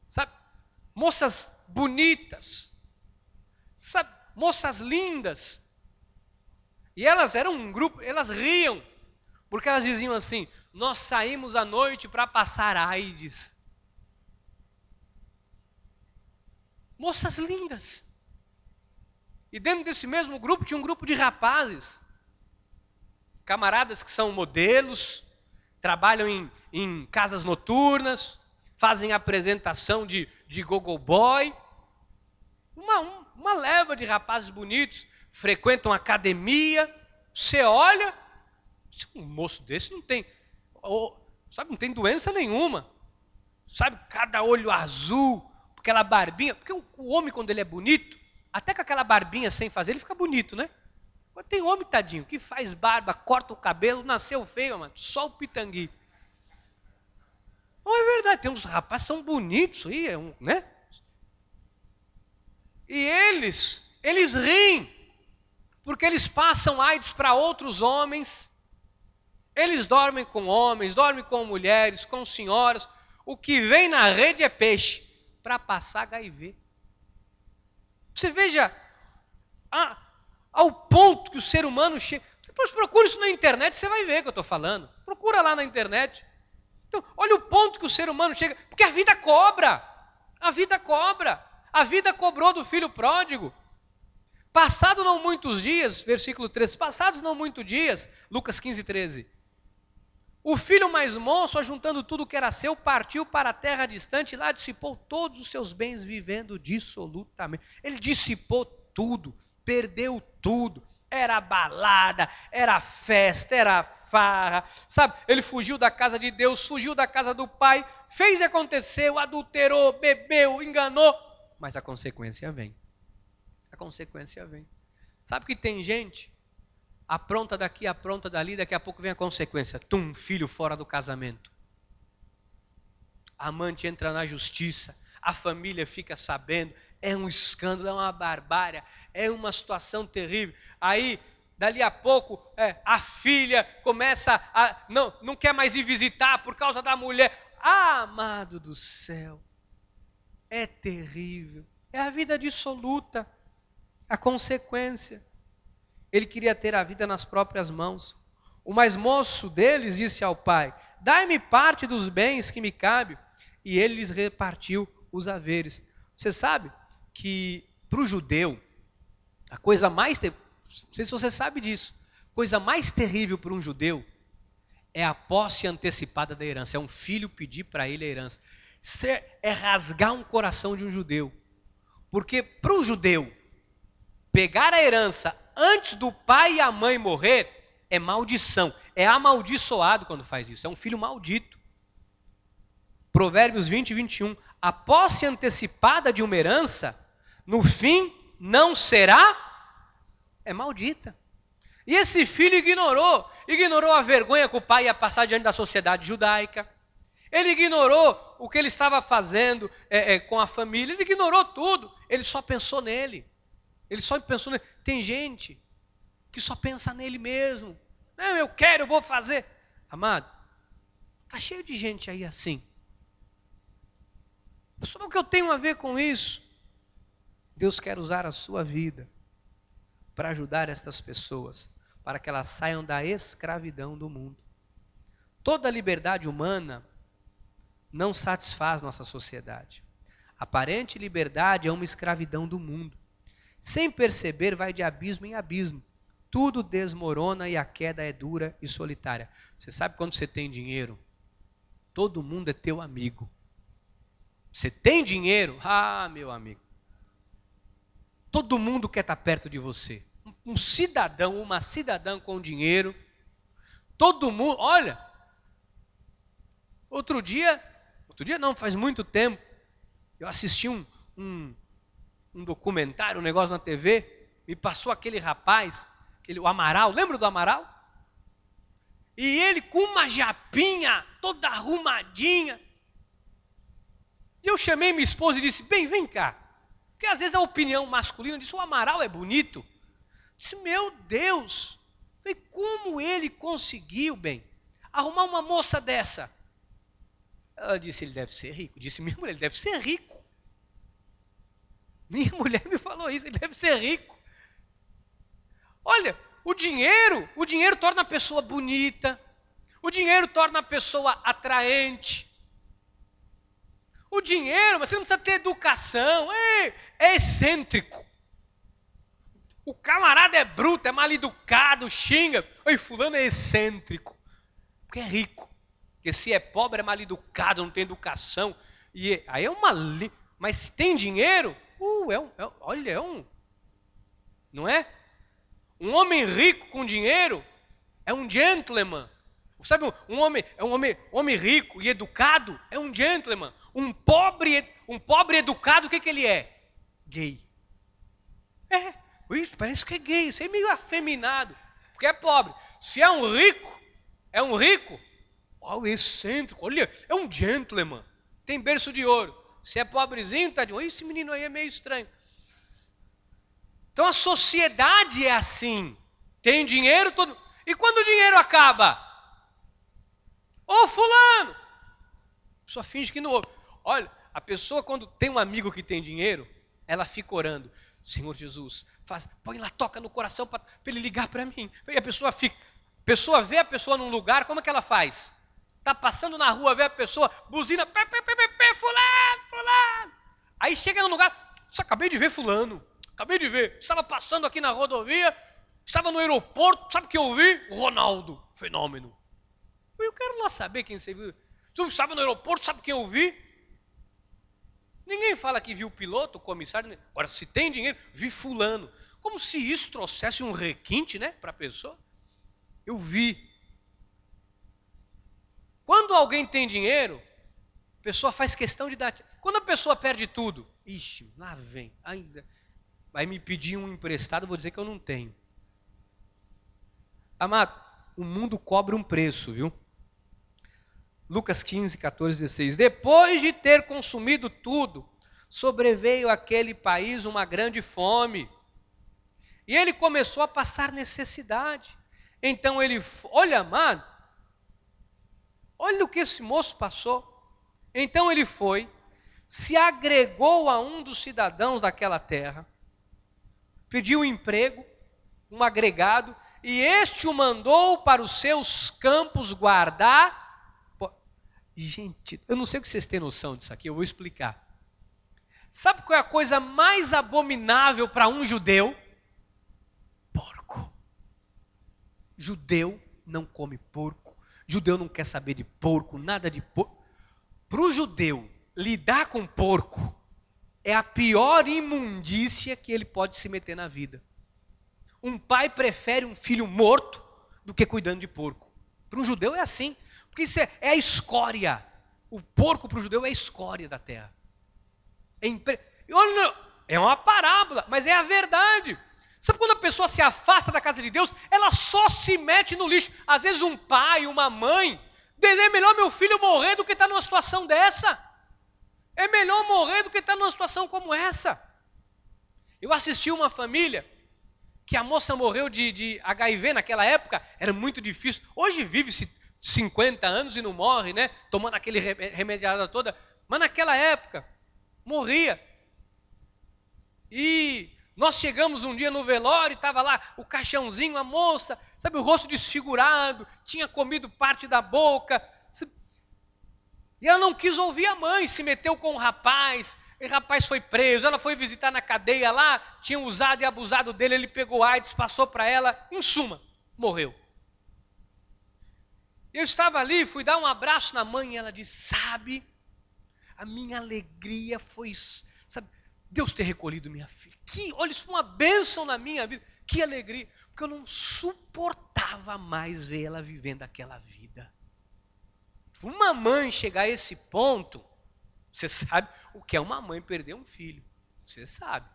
sabe, moças bonitas, sabe, moças lindas. E elas eram um grupo, elas riam, porque elas diziam assim, nós saímos à noite para passar AIDS. Moças lindas. E dentro desse mesmo grupo tinha um grupo de rapazes, camaradas que são modelos, trabalham em casas noturnas, fazem apresentação de gogo boy. Uma leva de rapazes bonitos, frequentam academia. Você olha, um moço desse não tem, sabe, não tem doença nenhuma. Sabe, cada olho azul, aquela barbinha. Porque o homem, quando ele é bonito, até com aquela barbinha sem fazer, ele fica bonito, né? Tem homem, tadinho, que faz barba, corta o cabelo, nasceu feio, mano, só o pitangui. Não é verdade, tem uns rapazes que são bonitos aí, né? E eles riem, porque eles passam AIDS para outros homens, Eles dormem com homens, dormem com mulheres, com senhoras. O que vem na rede é peixe para passar HIV. Você veja ao ponto que o ser humano chega. Depois procura isso na internet, você vai ver o que eu estou falando. Procura lá na internet. Então, olha o ponto que o ser humano chega. Porque a vida cobra. A vida cobra. A vida cobrou do filho pródigo. Passado não muitos dias, versículo 13. Passados não muitos dias, Lucas 15, 13. O filho mais moço, ajuntando tudo que era seu, partiu para a terra distante e lá dissipou todos os seus bens, vivendo dissolutamente. Ele dissipou tudo, perdeu tudo. Era balada, era festa, era farra, sabe? Ele fugiu da casa de Deus, fugiu da casa do pai, fez e aconteceu, adulterou, bebeu, enganou. Mas a consequência vem. A consequência vem. Sabe que tem gente... apronta daqui, apronta dali, daqui a pouco vem a consequência. Filho fora do casamento. A amante entra na justiça, a família fica sabendo, é um escândalo, é uma barbárie, é uma situação terrível. Aí, dali a pouco, a filha começa a... Não quer mais ir visitar por causa da mulher. Amado do céu, é terrível. É a vida dissoluta, a consequência. Ele queria ter a vida nas próprias mãos. O mais moço deles disse ao pai: dai-me parte dos bens que me cabe. E ele lhes repartiu os haveres. Você sabe que para o judeu, a coisa mais... Não sei se você sabe disso. A coisa mais terrível para um judeu é a posse antecipada da herança. É um filho pedir para ele a herança. Isso é rasgar um coração de um judeu. Porque para o judeu, pegar a herança antes do pai e a mãe morrer, é maldição. É amaldiçoado quando faz isso. É um filho maldito. Provérbios 20 e 21. A posse antecipada de uma herança, no fim, não será... é maldita. E esse filho ignorou a vergonha que o pai ia passar diante da sociedade judaica. Ele ignorou o que ele estava fazendo com a família. Ele ignorou tudo. Ele só pensou nele. Ele só pensou nele. Tem gente que só pensa nele mesmo. Não, eu quero, eu vou fazer. Amado, está cheio de gente aí assim. Só o que eu tenho a ver com isso? Deus quer usar a sua vida para ajudar estas pessoas, para que elas saiam da escravidão do mundo. Toda liberdade humana não satisfaz nossa sociedade. Aparente liberdade é uma escravidão do mundo. Sem perceber, vai de abismo em abismo. Tudo desmorona e a queda é dura e solitária. Você sabe quando você tem dinheiro? Todo mundo é teu amigo. Você tem dinheiro? Ah, meu amigo. Todo mundo quer estar perto de você. Um cidadão, uma cidadã com dinheiro. Todo mundo, olha. Outro dia não, faz muito tempo, eu assisti um documentário, um negócio na TV, me passou aquele rapaz, o Amaral, lembra do Amaral? E ele com uma japinha, toda arrumadinha. E eu chamei minha esposa e disse, vem cá. Porque às vezes a opinião masculina diz, o Amaral é bonito. Eu disse, meu Deus, como ele conseguiu, arrumar uma moça dessa? Ela disse, ele deve ser rico. Disse, minha mulher, ele deve ser rico. Minha mulher me falou isso, ele deve ser rico. Olha, o dinheiro torna a pessoa bonita. O dinheiro torna a pessoa atraente. O dinheiro, você não precisa ter educação, é excêntrico. O camarada é bruto, é mal educado, xinga. Oi, fulano é excêntrico, porque é rico. Porque se é pobre, é mal educado, não tem educação. E aí é uma... Mas se tem dinheiro, não é? Um homem rico com dinheiro é um gentleman. Sabe, um homem rico e educado é um gentleman. Um pobre educado, o que ele é? Gay. Parece que é gay, isso é meio afeminado, porque é pobre. Se é um rico, olha, excêntrico, olha, é um gentleman, tem berço de ouro. Se é pobrezinho, tá de esse menino aí é meio estranho. Então a sociedade é assim, tem dinheiro todo. E quando o dinheiro acaba? Ô fulano! A pessoa finge que não ouve. Olha, a pessoa quando tem um amigo que tem dinheiro, ela fica orando. Senhor Jesus, põe lá, toca no coração para ele ligar para mim. E a pessoa vê a pessoa num lugar, como é que ela faz? Está passando na rua, vê a pessoa, buzina, fulano. Aí chega no lugar, só acabei de ver fulano, estava passando aqui na rodovia, estava no aeroporto, sabe o que eu vi? Ronaldo, fenômeno. Eu quero lá saber quem você viu. Se eu estava no aeroporto, sabe o que eu vi? Ninguém fala que viu o piloto, o comissário. Agora, se tem dinheiro, vi fulano. Como se isso trouxesse um requinte, né, para a pessoa. Eu vi. Quando alguém tem dinheiro, a pessoa faz questão de dar. Quando a pessoa perde tudo, ixi, lá vem, ainda vai me pedir um emprestado, eu vou dizer que eu não tenho. Amado, o mundo cobra um preço, viu? Lucas 15, 14, 16. Depois de ter consumido tudo, sobreveio àquele país uma grande fome. E ele começou a passar necessidade. Então ele, olha, amado, olha o que esse moço passou. Então ele foi, se agregou a um dos cidadãos daquela terra, pediu um emprego, um agregado, e este o mandou para os seus campos guardar. Gente, eu não sei o que vocês têm noção disso aqui, eu vou explicar. Sabe qual é a coisa mais abominável para um judeu? Porco. Judeu não come porco. Judeu não quer saber de porco, nada de porco. Para o judeu, lidar com porco é a pior imundícia que ele pode se meter na vida. Um pai prefere um filho morto do que cuidando de porco. Para um judeu é assim. Porque isso é a escória. O porco para o judeu é a escória da terra. É uma parábola, mas é a verdade. Sabe quando a pessoa se afasta da casa de Deus, ela só se mete no lixo. Às vezes um pai, uma mãe, é melhor meu filho morrer do que estar numa situação dessa. É melhor morrer do que estar numa situação como essa. Eu assisti uma família que a moça morreu de HIV naquela época, era muito difícil. Hoje vive-se 50 anos e não morre, né? Tomando aquele remediada toda. Mas naquela época, morria. E nós chegamos um dia no velório, estava lá o caixãozinho, a moça, sabe, o rosto desfigurado, tinha comido parte da boca. E ela não quis ouvir a mãe, se meteu com o rapaz. E o rapaz foi preso, ela foi visitar na cadeia lá, tinham usado e abusado dele, ele pegou AIDS, passou para ela, em suma, morreu. Eu estava ali, fui dar um abraço na mãe e ela disse, sabe, a minha alegria foi, sabe, Deus ter recolhido minha filha. Olha, isso foi uma bênção na minha vida, que alegria, porque eu não suportava mais ver ela vivendo aquela vida. Uma mãe chegar a esse ponto, você sabe o que é uma mãe perder um filho, você sabe.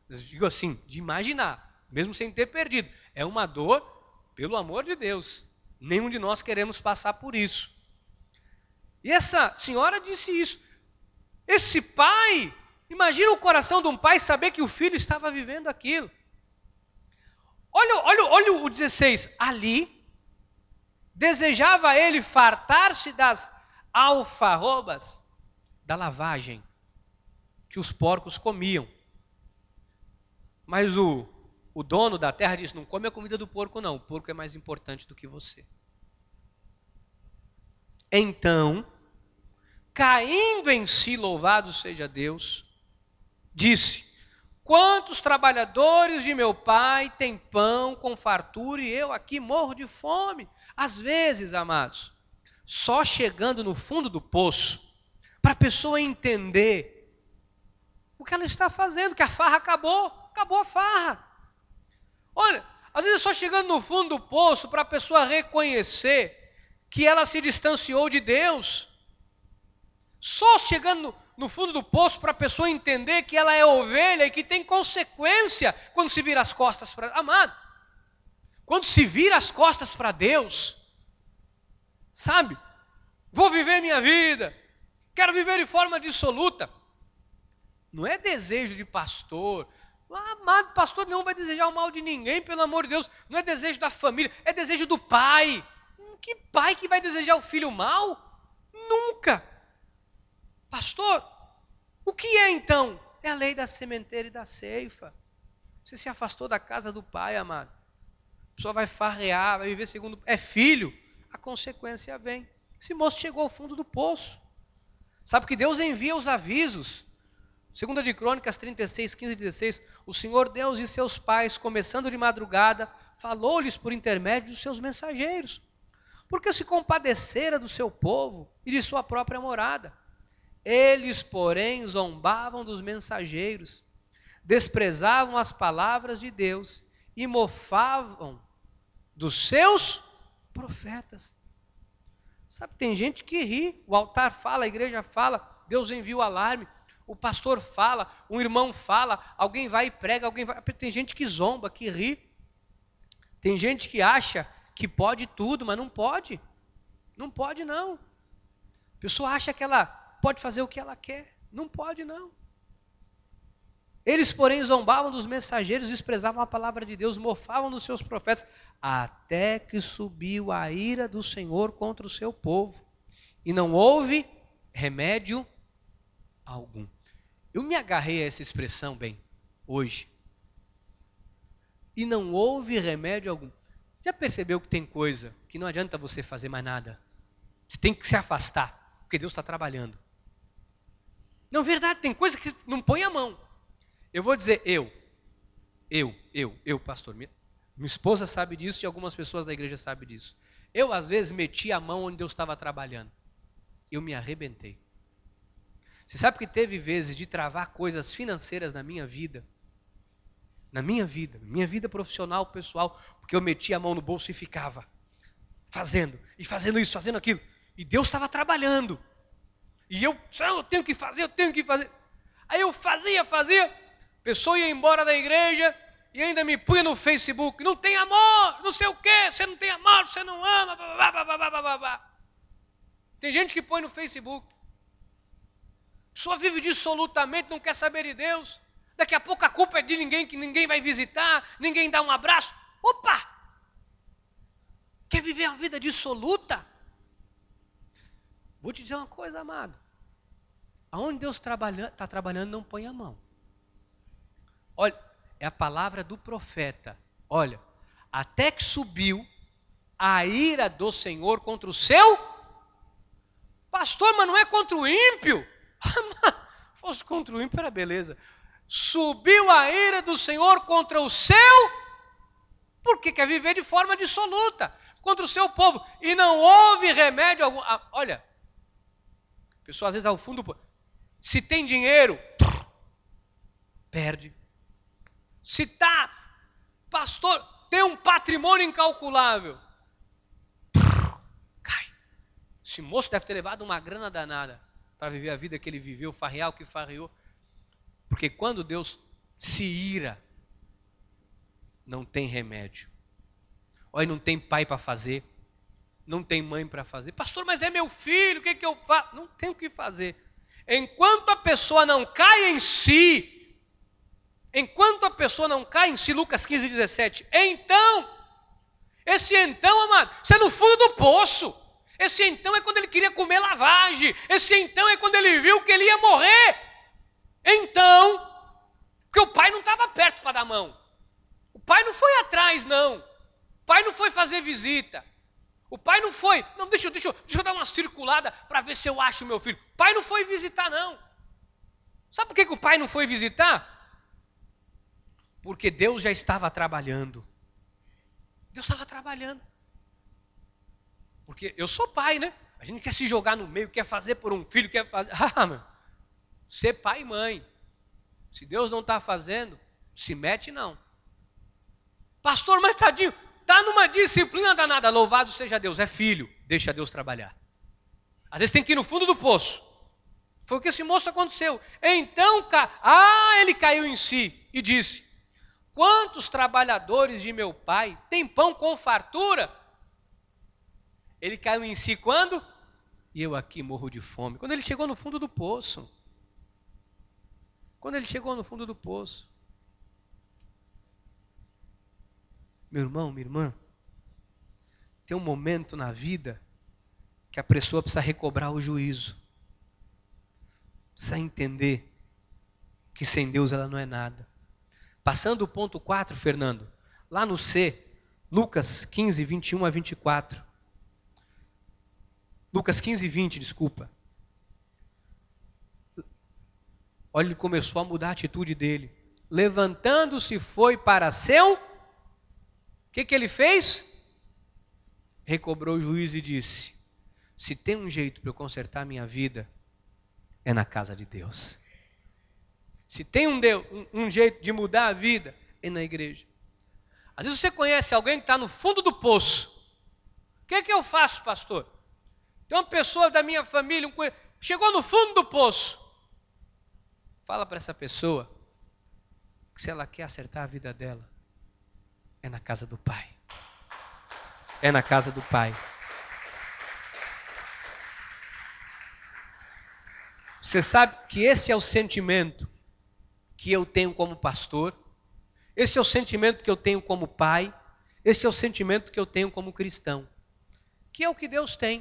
Eu digo assim, de imaginar, mesmo sem ter perdido, é uma dor, pelo amor de Deus. Nenhum de nós queremos passar por isso. E essa senhora disse isso. Esse pai, imagina o coração de um pai saber que o filho estava vivendo aquilo. Olha o 16. Ali, desejava ele fartar-se das alfarrobas da lavagem que os porcos comiam. Mas o dono da terra disse, não come a comida do porco não, o porco é mais importante do que você. Então, caindo em si, louvado seja Deus, disse, quantos trabalhadores de meu pai têm pão com fartura e eu aqui morro de fome? Às vezes, amados, só chegando no fundo do poço, para a pessoa entender o que ela está fazendo, que a farra acabou a farra. Olha, às vezes só chegando no fundo do poço para a pessoa reconhecer que ela se distanciou de Deus. Só chegando no fundo do poço para a pessoa entender que ela é ovelha e que tem consequência quando se vira as costas para... Amado, quando se vira as costas para Deus, sabe? Vou viver minha vida, quero viver de forma dissoluta. Não é desejo de pastor. Amado, pastor não vai desejar o mal de ninguém, pelo amor de Deus. Não é desejo da família, é desejo do pai. Que pai que vai desejar o filho mal? Nunca. Pastor, o que é então? É a lei da sementeira e da ceifa. Você se afastou da casa do pai, amado. A pessoa vai farrear, vai viver segundo... É filho. A consequência vem. Esse moço chegou ao fundo do poço. Sabe que Deus envia os avisos. 2 de Crônicas 36, 15 e 16. O Senhor Deus e seus pais, começando de madrugada, falou-lhes por intermédio dos seus mensageiros. Porque se compadecera do seu povo e de sua própria morada. Eles, porém, zombavam dos mensageiros, desprezavam as palavras de Deus e mofavam dos seus profetas. Sabe, tem gente que ri, o altar fala, a igreja fala, Deus envia o alarme, o pastor fala, um irmão fala, alguém vai e prega, tem gente que zomba, que ri. Tem gente que acha que pode tudo, mas não pode. Não pode não. A pessoa acha que ela pode fazer o que ela quer. Não pode não. Eles, porém, zombavam dos mensageiros, desprezavam a palavra de Deus, mofavam dos seus profetas, até que subiu a ira do Senhor contra o seu povo. E não houve remédio algum. Eu me agarrei a essa expressão, bem, hoje. E não houve remédio algum. Já percebeu que tem coisa que não adianta você fazer mais nada? Você tem que se afastar, porque Deus está trabalhando. Não, verdade, tem coisa que não põe a mão. Eu vou dizer, pastor, minha esposa sabe disso e algumas pessoas da igreja sabem disso. Eu, às vezes, meti a mão onde Deus estava trabalhando. Eu me arrebentei. Você sabe que teve vezes de travar coisas financeiras na minha vida? Na minha vida profissional, pessoal, porque eu metia a mão no bolso e ficava fazendo isso, fazendo aquilo. E Deus estava trabalhando. E eu tenho que fazer. Aí eu fazia, a pessoa ia embora da igreja e ainda me punha no Facebook. Não tem amor, não sei o quê, você não tem amor, você não ama, blá. Tem gente que põe no Facebook. A pessoa vive dissolutamente, não quer saber de Deus. Daqui a pouco a culpa é de ninguém, que ninguém vai visitar, ninguém dá um abraço. Opa! Quer viver uma vida dissoluta? Vou te dizer uma coisa, amado. Aonde Deus está trabalhando, não põe a mão. Olha, é a palavra do profeta. Olha, até que subiu a ira do Senhor contra o seu pastor, mas não é contra o ímpio. Se fosse contra o ímpio, era beleza. Subiu a ira do Senhor contra o seu, porque quer viver de forma dissoluta, contra o seu povo. E não houve remédio algum. Olha, a pessoa às vezes ao fundo, se tem dinheiro, perde. Se pastor, tem um patrimônio incalculável, cai. Esse moço deve ter levado uma grana danada para viver a vida que ele viveu, farrear o que farreou. Porque quando Deus se ira, não tem remédio. Olha, não tem pai para fazer, não tem mãe para fazer. Pastor, mas é meu filho, o que eu faço? Não tem o que fazer. Enquanto a pessoa não cai em si, Lucas 15, 17, esse então, amado, isso é no fundo do poço. Esse então é quando ele queria comer lavagem. Esse então é quando ele viu que ele ia morrer. Então, porque o pai não estava perto para dar mão. O pai não foi atrás, não. O pai não foi fazer visita. O pai não foi, não, deixa eu dar uma circulada para ver se eu acho o meu filho. O pai não foi visitar, não. Sabe por que o pai não foi visitar? Porque Deus já estava trabalhando. Deus estava trabalhando. Porque eu sou pai, né? A gente quer se jogar no meio, quer fazer por um filho, quer fazer... Ser pai e mãe. Se Deus não está fazendo, se mete não. Pastor, mas tadinho, está numa disciplina danada. Louvado seja Deus, é filho. Deixa Deus trabalhar. Às vezes tem que ir no fundo do poço. Foi o que esse moço aconteceu. Então, ele caiu em si e disse: quantos trabalhadores de meu pai têm pão com fartura? Ele caiu em si quando? E eu aqui morro de fome. Quando ele chegou no fundo do poço. Meu irmão, minha irmã, tem um momento na vida que a pessoa precisa recobrar o juízo. Precisa entender que sem Deus ela não é nada. Passando o ponto 4, Fernando, lá no C, Lucas 15, 21 a 24. Lucas 15, 20, desculpa. Olha, ele começou a mudar a atitude dele. Levantando-se foi para seu... O que ele fez? Recobrou o juízo e disse: se tem um jeito para eu consertar minha vida, é na casa de Deus. Se tem um jeito de mudar a vida, é na igreja. Às vezes você conhece alguém que está no fundo do poço. O que eu faço, pastor? Tem uma pessoa da minha família, chegou no fundo do poço. Fala para essa pessoa que se ela quer acertar a vida dela, é na casa do Pai. É na casa do Pai. Você sabe que esse é o sentimento que eu tenho como pastor, esse é o sentimento que eu tenho como pai, esse é o sentimento que eu tenho como cristão, que é o que Deus tem.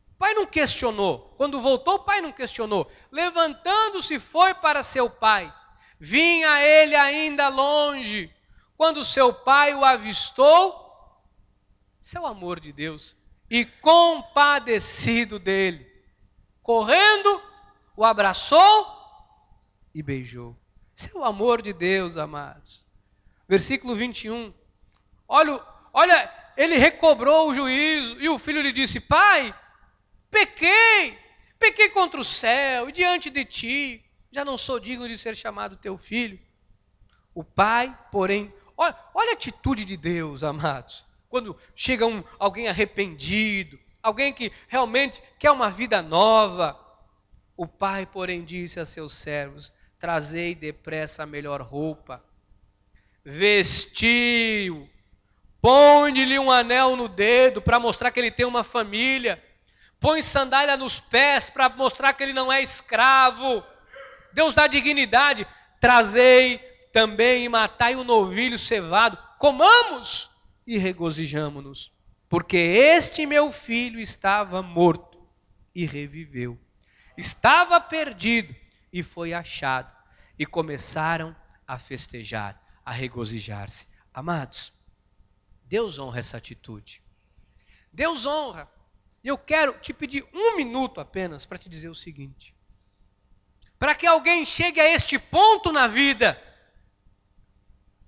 O pai não questionou, quando voltou o pai não questionou, levantando-se foi para seu pai, vinha ele ainda longe, quando seu pai o avistou, esse é o amor de Deus, e compadecido dele, correndo, o abraçou e beijou. Esse é o amor de Deus, amados. Versículo 21. Olha, ele recobrou o juízo e o filho lhe disse: pai, pequei contra o céu e diante de ti, já não sou digno de ser chamado teu filho. O pai, porém, olha a atitude de Deus, amados. Quando chega alguém arrependido, alguém que realmente quer uma vida nova, o pai, porém, disse a seus servos: trazei depressa a melhor roupa, vestiu, põe-lhe um anel no dedo para mostrar que ele tem uma família, põe sandália nos pés para mostrar que ele não é escravo. Deus dá dignidade. Trazei também e matai o novilho cevado, comamos e regozijamo-nos, porque este meu filho estava morto e reviveu, estava perdido e foi achado. E começaram a festejar, a regozijar-se. Amados, Deus honra essa atitude. Deus honra. E eu quero te pedir 1 minuto apenas para te dizer o seguinte. Para que alguém chegue a este ponto na vida,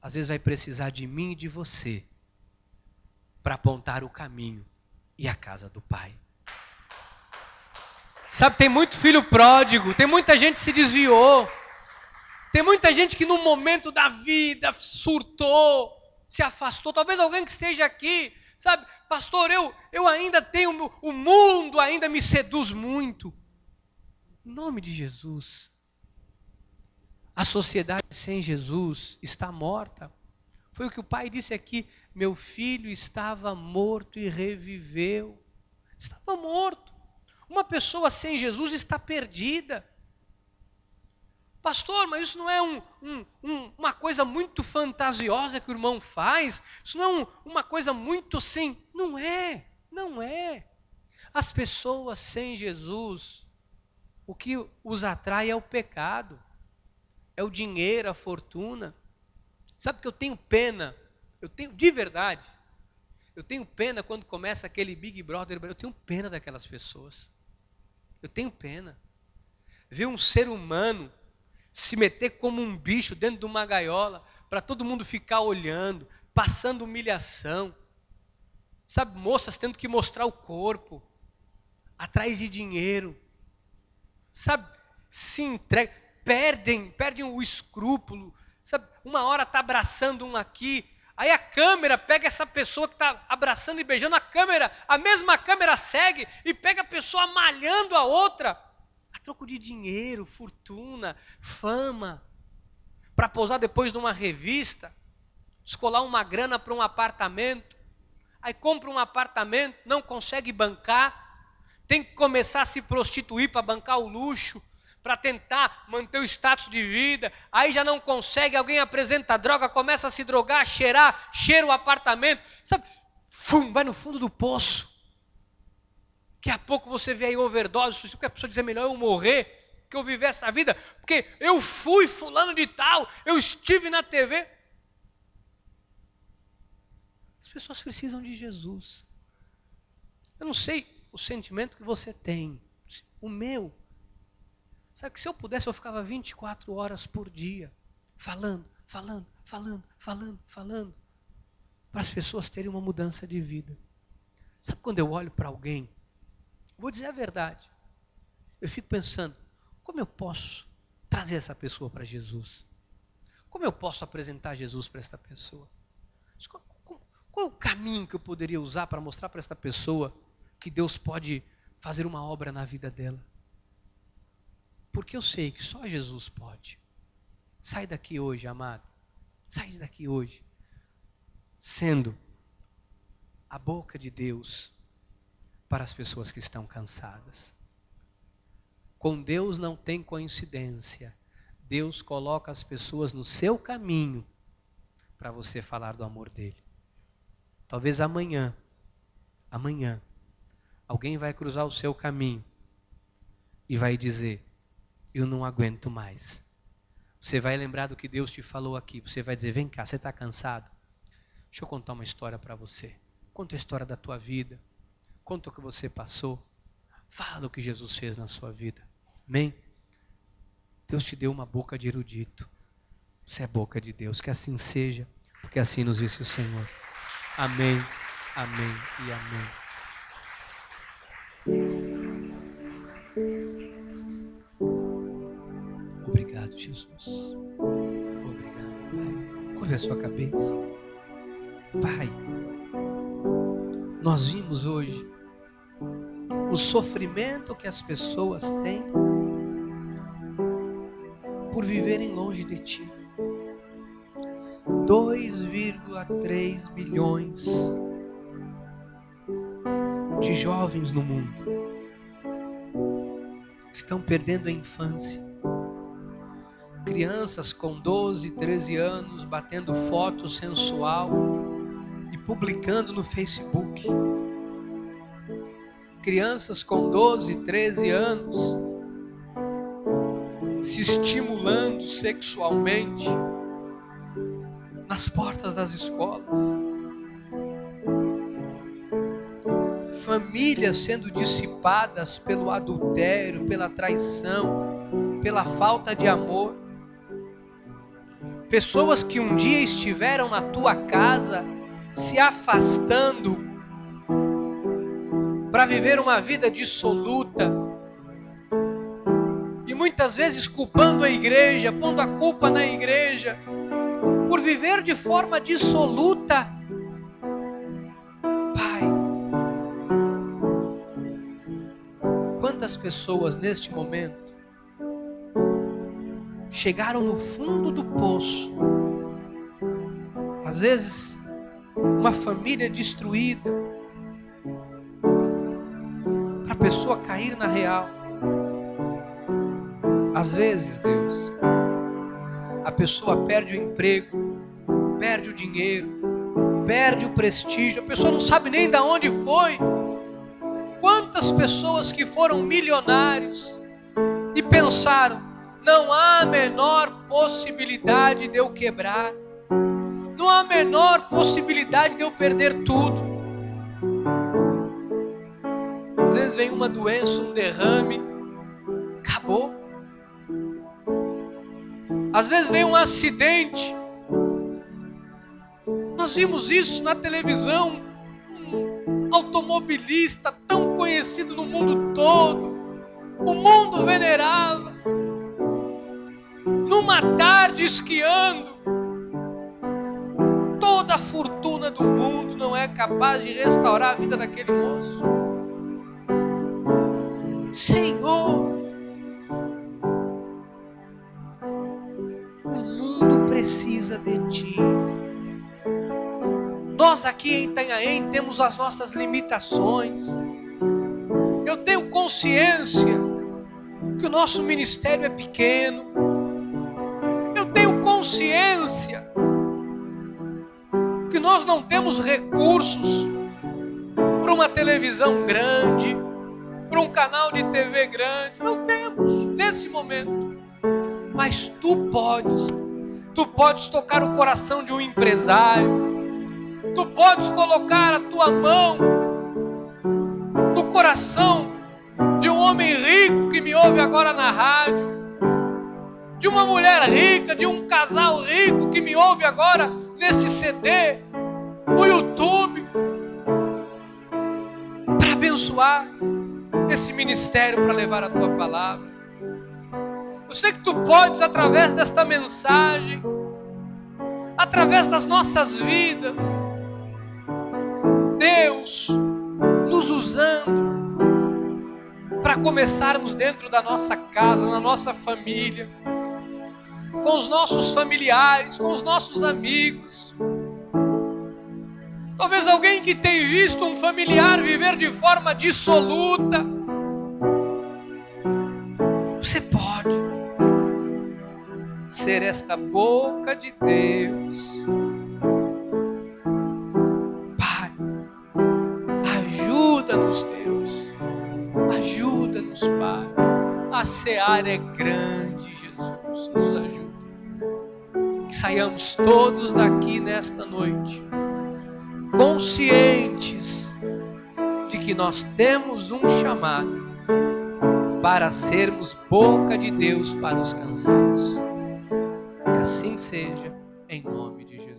às vezes vai precisar de mim e de você para apontar o caminho e a casa do Pai. Sabe, tem muito filho pródigo, tem muita gente que se desviou, tem muita gente que no momento da vida surtou, se afastou. Talvez alguém que esteja aqui, sabe, pastor, eu ainda tenho, o mundo ainda me seduz muito. Em nome de Jesus, a sociedade sem Jesus está morta. Foi o que o pai disse aqui: meu filho estava morto e reviveu. Estava morto. Uma pessoa sem Jesus está perdida. Pastor, mas isso não é uma coisa muito fantasiosa que o irmão faz? Isso não é uma coisa muito assim? Não é, não é. As pessoas sem Jesus, o que os atrai é o pecado, é o dinheiro, a fortuna. Sabe que eu tenho pena, de verdade, eu tenho pena quando começa aquele Big Brother, eu tenho pena daquelas pessoas. Eu tenho pena. Ver um ser humano se meter como um bicho dentro de uma gaiola, para todo mundo ficar olhando, passando humilhação. Sabe, moças tendo que mostrar o corpo, atrás de dinheiro. Sabe, se entregam, perdem o escrúpulo. Sabe, uma hora está abraçando um aqui, aí a câmera pega essa pessoa que está abraçando e beijando, a mesma câmera segue e pega a pessoa malhando a outra, a troco de dinheiro, fortuna, fama, para pousar depois numa revista, descolar uma grana para um apartamento, aí compra um apartamento, não consegue bancar, tem que começar a se prostituir para bancar o luxo, para tentar manter o status de vida, aí já não consegue, alguém apresenta droga, começa a se drogar, cheira o apartamento, sabe? vai no fundo do poço. Daqui a pouco você vê aí overdose, porque a pessoa diz, é melhor eu morrer que eu viver essa vida, porque eu fui fulano de tal, eu estive na TV. As pessoas precisam de Jesus. Eu não sei o sentimento que você tem, o meu. Sabe que se eu pudesse, eu ficava 24 horas por dia, falando, para as pessoas terem uma mudança de vida. Sabe quando eu olho para alguém, vou dizer a verdade, eu fico pensando, como eu posso trazer essa pessoa para Jesus? Como eu posso apresentar Jesus para esta pessoa? Qual é o caminho que eu poderia usar para mostrar para esta pessoa que Deus pode fazer uma obra na vida dela? Porque eu sei que só Jesus pode. Sai daqui hoje, amado. Sai daqui hoje, sendo a boca de Deus para as pessoas que estão cansadas. Com Deus não tem coincidência. Deus coloca as pessoas no seu caminho para você falar do amor dele. Talvez amanhã, alguém vai cruzar o seu caminho e vai dizer, eu não aguento mais. Você vai lembrar do que Deus te falou aqui. Você vai dizer, vem cá, você está cansado? Deixa eu contar uma história para você. Conta a história da tua vida. Conta o que você passou. Fala o que Jesus fez na sua vida. Amém? Deus te deu uma boca de erudito. Você é boca de Deus. Que assim seja, porque assim nos disse o Senhor. Amém, amém e amém. Obrigado, Jesus. Obrigado, Pai. Curve a sua cabeça. Pai, nós vimos hoje o sofrimento que as pessoas têm por viverem longe de Ti. 2,3 bilhões de jovens no mundo estão perdendo a infância. Crianças com 12, 13 anos batendo foto sensual e publicando no Facebook. Crianças com 12, 13 anos se estimulando sexualmente nas portas das escolas. Famílias sendo dissipadas pelo adultério, pela traição, pela falta de amor. Pessoas que um dia estiveram na tua casa se afastando para viver uma vida dissoluta. E muitas vezes culpando a igreja, pondo a culpa na igreja, por viver de forma dissoluta. Pai, quantas pessoas neste momento chegaram no fundo do poço, às vezes uma família destruída, para a pessoa cair na real. Às vezes, Deus, a pessoa perde o emprego, perde o dinheiro, perde o prestígio, a pessoa não sabe nem de onde foi. Quantas pessoas que foram milionários e pensaram, não há a menor possibilidade de eu quebrar, não há a menor possibilidade de eu perder tudo. Às vezes vem uma doença, um derrame, acabou. Às vezes vem um acidente. Nós vimos isso na televisão. Um automobilista tão conhecido no mundo todo. O mundo venerava. Numa tarde esquiando. Toda a fortuna do mundo não é capaz de restaurar a vida daquele moço. Senhor, precisa de Ti. Nós aqui em Itanhaém temos as nossas limitações. Eu tenho consciência que o nosso ministério é pequeno. Eu tenho consciência que nós não temos recursos para uma televisão grande, para um canal de TV grande. Não temos nesse momento. Mas tu podes tocar o coração de um empresário, tu podes colocar a tua mão no coração de um homem rico que me ouve agora na rádio, de uma mulher rica, de um casal rico que me ouve agora neste CD, no YouTube, para abençoar esse ministério, para levar a tua palavra. Eu sei que tu podes, através desta mensagem, através das nossas vidas, Deus nos usando para começarmos dentro da nossa casa, na nossa família, com os nossos familiares, com os nossos amigos. Talvez alguém que tem visto um familiar viver de forma dissoluta. Você pode ser esta boca de Deus. Pai, ajuda-nos, Deus. Ajuda-nos, Pai. A seara é grande, Jesus. Nos ajuda. Que saiamos todos daqui nesta noite conscientes de que nós temos um chamado para sermos boca de Deus para os cansados. Que assim seja, em nome de Jesus.